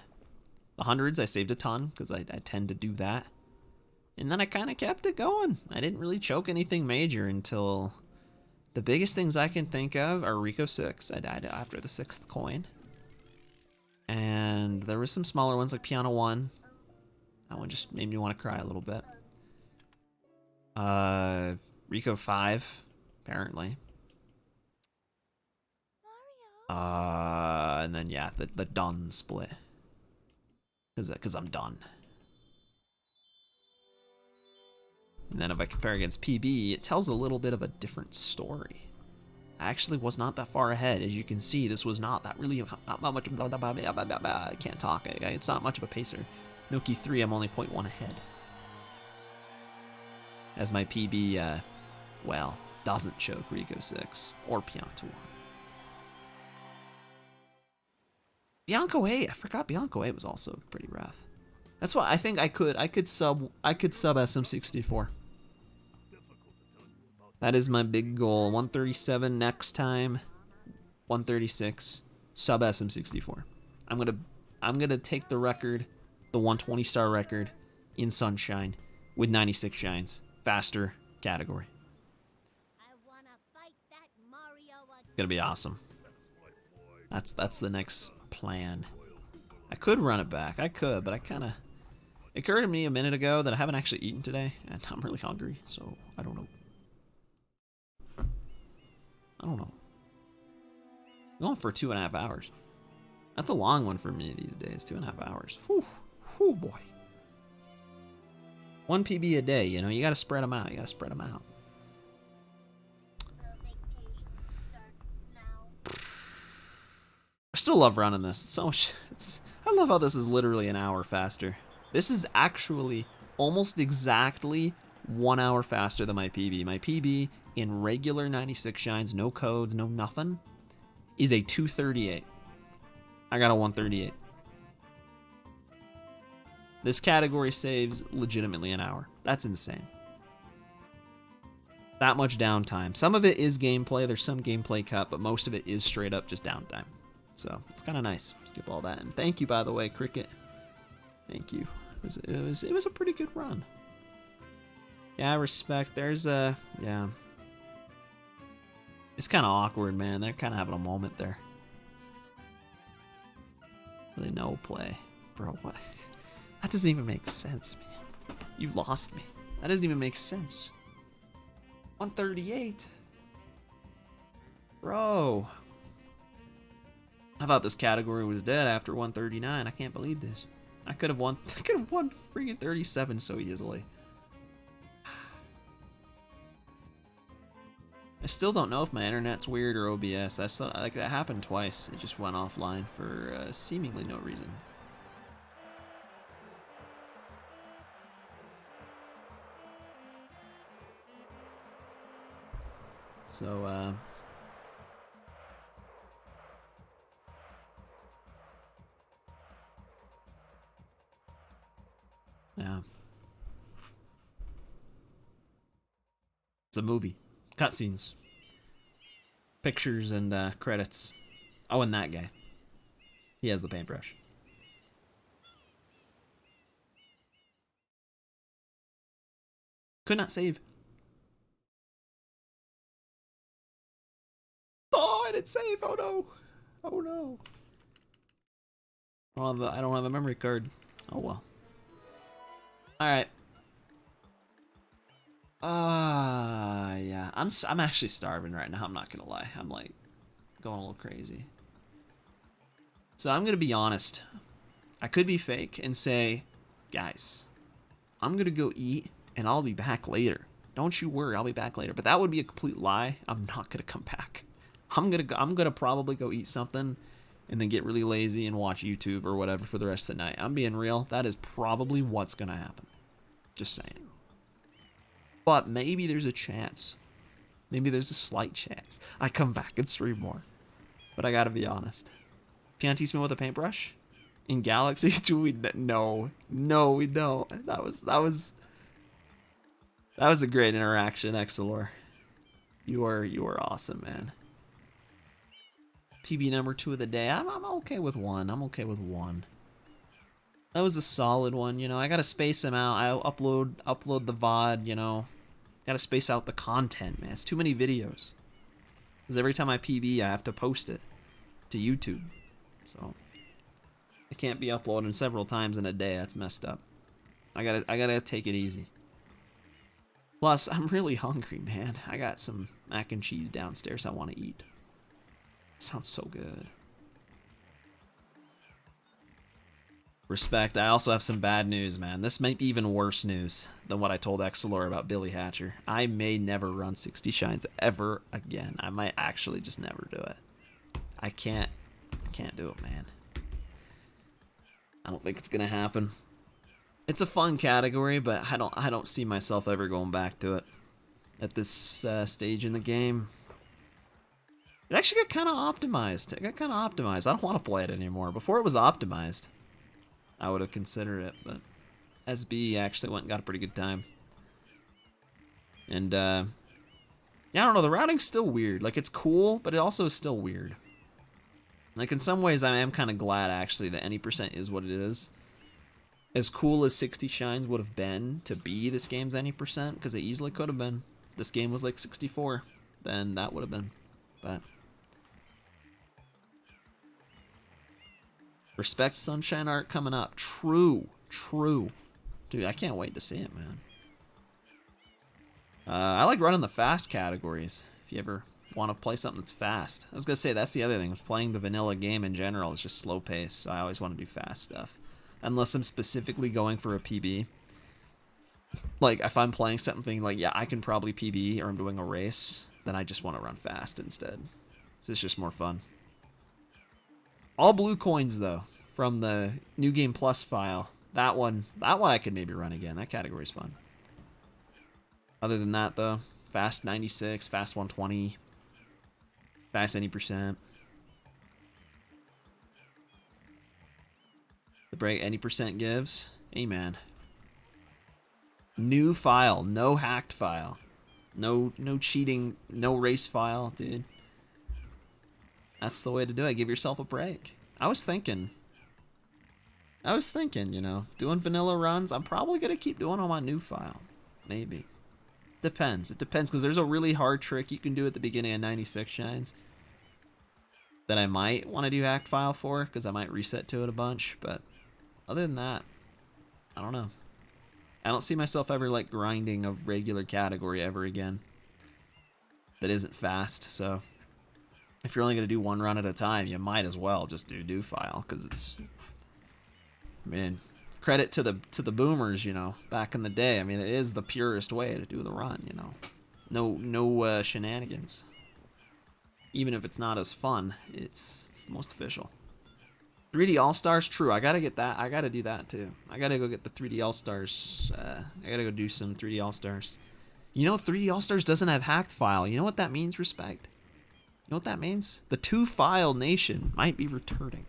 the hundreds, I saved a ton because I tend to do that. And then I kind of kept it going. I didn't really choke anything major until the biggest things I can think of are Rico 6. I died after the 6th coin. And there were some smaller ones like Pianta 1. That one just made me want to cry a little bit. Rico 5, apparently. And then yeah, the done split. Cause I'm done. And then if I compare against PB, it tells a little bit of a different story. I actually was not that far ahead. As you can see, this was not that really, not much, I can't talk. It's not much of a pacer. Noki 3, I'm only 0.1 ahead. As my PB, well, doesn't choke Rico 6 or Pianta 1. Bianco 8, I forgot Bianco 8 was also pretty rough. That's why I think I could sub SM64. That is my big goal. 137 next time. 136 sub SM64. I'm gonna take the record, the 120 star record in Sunshine with 96 shines. Faster category. Gonna be awesome. That's the next plan. I could run it back. I could, but it occurred to me a minute ago that I haven't actually eaten today, and I'm really hungry, so I don't know. I'm going for 2.5 hours. That's a long one for me these days, 2.5 hours. Whew, whew boy. 1 PB a day, you know, you gotta spread them out, still love running this. So much. I love how this is literally an hour faster. This is actually almost exactly 1 hour faster than my PB. My PB in regular 96 shines, no codes, no nothing, is a 238. I got a 138. This category saves legitimately an hour. That's insane. That much downtime. Some of it is gameplay. There's some gameplay cut, but most of it is straight up just downtime. So it's kind of nice. Skip all that. And thank you, by the way, Cricket. Thank you. It was a pretty good run. Yeah, I respect. There's a yeah. It's kind of awkward, man. They're kind of having a moment there. Really no play, bro. What? That doesn't even make sense, man. You've lost me. That doesn't even make sense. 138. Bro. I thought this category was dead after 139. I can't believe this. I could have won freaking 37 so easily. I still don't know if my internet's weird or OBS. Like that happened twice. It just went offline for seemingly no reason. So yeah. It's a movie. Cutscenes. Pictures and credits. Oh, and that guy. He has the paintbrush. Could not save. Oh, I didn't save. Oh no. Oh no. I don't have a memory card. Oh well. Alright. Yeah. I'm actually starving right now, I'm not gonna lie. I'm like going a little crazy. So I'm gonna be honest. I could be fake and say, guys, I'm gonna go eat and I'll be back later. Don't you worry, I'll be back later. But that would be a complete lie. I'm not gonna come back. I'm gonna probably go eat something and then get really lazy and watch YouTube or whatever for the rest of the night. I'm being real. That is probably what's gonna happen. Just saying. But maybe there's a chance. Maybe there's a slight chance I come back and stream more. But I gotta be honest. Pianta me with a paintbrush? In Galaxy? Do we? No. No, we don't. That was a great interaction, Excelor. You are awesome, man. PB number 2 of the day. I'm okay with 1. I'm okay with 1. That was a solid one, you know. I gotta space them out. I upload the VOD, you know. Gotta space out the content, man. It's too many videos. Because every time I PB, I have to post it to YouTube. So I can't be uploading several times in a day. That's messed up. I gotta take it easy. Plus, I'm really hungry, man. I got some mac and cheese downstairs I want to eat. Sounds so good. Respect. I also have some bad news, man. This might be even worse news than what I told Excelor about Billy Hatcher. I may never run 60 shines ever again. I might actually just never do it. I can't do it, man. I don't think it's gonna happen. It's a fun category, but I don't see myself ever going back to it at this stage in the game. It actually got kind of optimized. I don't want to play it anymore. Before it was optimized, I would have considered it, but SB actually went and got a pretty good time. And yeah, I don't know. The routing's still weird. Like, it's cool, but it also is still weird. Like, in some ways, I am kind of glad actually that any percent is what it is. As cool as 60 shines would have been to be this game's any percent, because it easily could have been. This game was like 64, then that would have been. But respect Sunshine Art coming up. True. Dude, I can't wait to see it, man. I like running the fast categories. If you ever want to play something that's fast. I was gonna say that's the other thing. Playing the vanilla game in general is just slow pace. So I always want to do fast stuff. Unless I'm specifically going for a PB. Like, if I'm playing something like, yeah, I can probably PB or I'm doing a race, then I just want to run fast instead. So it's just more fun. All blue coins though from the New Game Plus file. That one I could maybe run again. That category's fun. Other than that though, fast 96, fast 120, fast any percent. The break any percent gives. Amen. New file, no hacked file. No cheating, no race file, dude. That's the way to do it. Give yourself a break. I was thinking, you know, doing vanilla runs, I'm probably going to keep doing on my new file. Maybe. Depends. It depends, because there's a really hard trick you can do at the beginning of 96 Shines that I might want to do hacked file for, because I might reset to it a bunch, but other than that, I don't know. I don't see myself ever, like, grinding a regular category ever again that isn't fast, so if you're only going to do one run at a time, you might as well just do file, because it's, man, credit to the boomers, you know, back in the day. I mean, it is the purest way to do the run, you know. No shenanigans. Even if it's not as fun, it's the most official. 3D All-Stars, true. I gotta get that. I gotta do that too. I gotta go get the 3D All-Stars. I gotta go do some 3D All-Stars. You know, 3D All-Stars doesn't have hacked file. You know what that means, Respect? You know what that means? The 2-file nation might be returning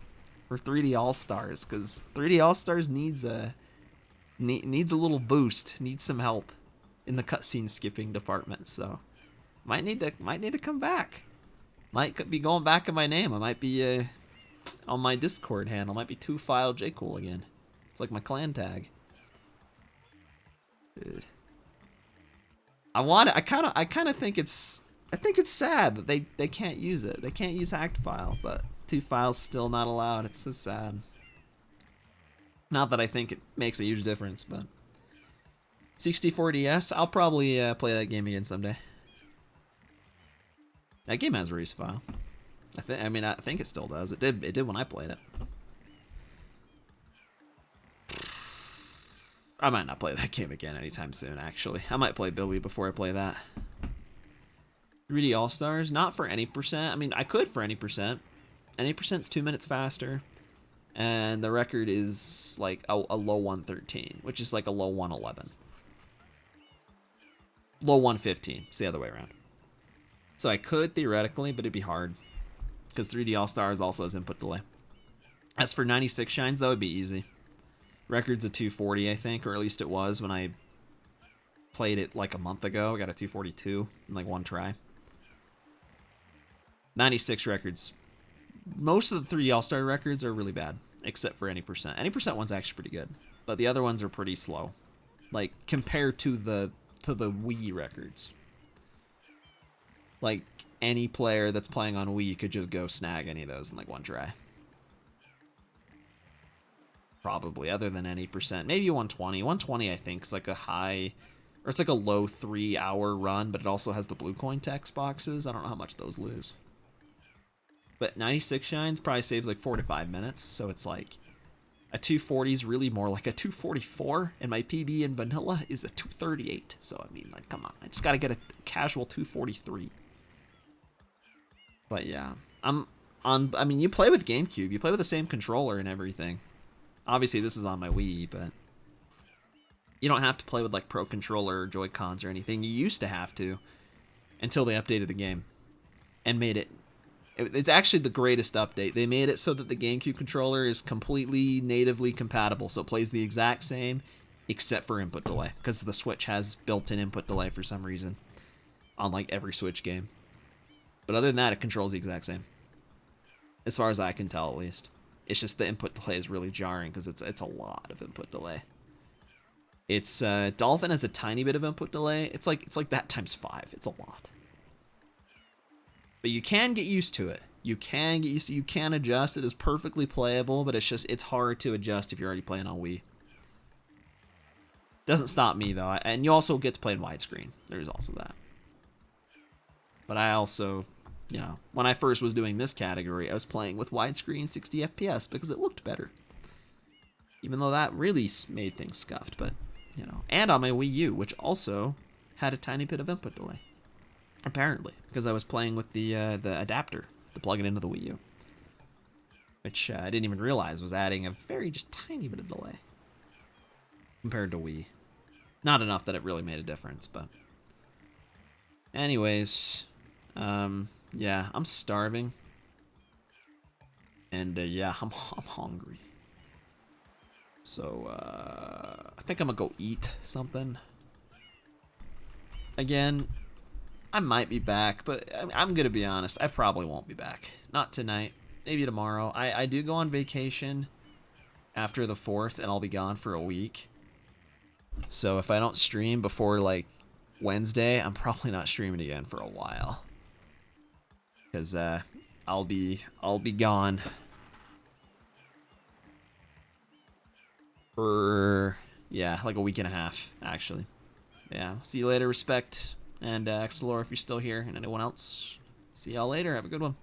for 3D All-Stars, because 3D All-Stars needs a little boost, needs some help in the cutscene skipping department. So might need to come back. Might be going back in my name. I might be on my Discord handle. Might be 2-file J Cool again. It's like my clan tag. I kind of think it's sad that they can't use it. They can't use hacked file, but 2-file's still not allowed. It's so sad. Not that I think it makes a huge difference, but 64DS, I'll probably play that game again someday. That game has race file. I think it still does. It did when I played it. I might not play that game again anytime soon, actually. I might play Billy before I play that. 3D All-Stars, not for any percent. I mean, I could for any percent. Any percent's 2 minutes faster. And the record is like a low 113, which is like a low 111. Low 115. It's the other way around. So I could theoretically, but it'd be hard. Because 3D All-Stars also has input delay. As for 96 Shines, that would be easy. Record's a 240, I think, or at least it was when I played it like a month ago. I got a 242 in like one try. 96 records. Most of the 3D All-Star records are really bad, except for any percent. Any percent one's actually pretty good, but the other ones are pretty slow. Like compared to the Wii records. Like any player that's playing on Wii could just go snag any of those in like one try. Probably, other than any percent. Maybe 120. 120 I think is like a high, or it's like a low 3-hour run, but it also has the blue coin text boxes. I don't know how much those lose. But 96 Shines probably saves like 4 to 5 minutes, so it's like a 240 is really more like a 244, and my PB in vanilla is a 238. So I mean, like, come on, I just gotta get a casual 243. But yeah, I mean, you play with GameCube, you play with the same controller and everything. Obviously, this is on my Wii, but you don't have to play with like Pro Controller or Joy-Cons or anything. You used to have to until they updated the game and made it. It's actually the greatest update. They made it so that the GameCube controller is completely natively compatible, so it plays the exact same except for input delay, because the Switch has built-in input delay for some reason on like every Switch game. But other than that, it controls the exact same, as far as I can tell, at least. It's just the input delay is really jarring because it's a lot of input delay. It's Dolphin has a tiny bit of input delay. It's like that times 5. It's a lot. But you can get used to it. You can get used to it. You can adjust. It is perfectly playable, but it's hard to adjust if you're already playing on Wii. Doesn't stop me though, and you also get to play in widescreen. There's also that. But I also, you know, when I first was doing this category, I was playing with widescreen 60 FPS because it looked better. Even though that really made things scuffed, but, you know. And on my Wii U, which also had a tiny bit of input delay. Apparently, because I was playing with the adapter to plug it into the Wii U. which I didn't even realize was adding a very just tiny bit of delay compared to Wii. Not enough that it really made a difference, but anyways, yeah, I'm starving, and yeah, I'm hungry. So I think I'm gonna go eat something. Again, I might be back, but I'm gonna be honest, I probably won't be back. Not tonight, maybe tomorrow. I do go on vacation after the 4th, and I'll be gone for a week. So if I don't stream before like Wednesday, I'm probably not streaming again for a while, because I'll be gone for, yeah, like a week and a half actually. Yeah, see you later, Respect and Xlor if you're still here, and anyone else. See y'all later. Have a good one.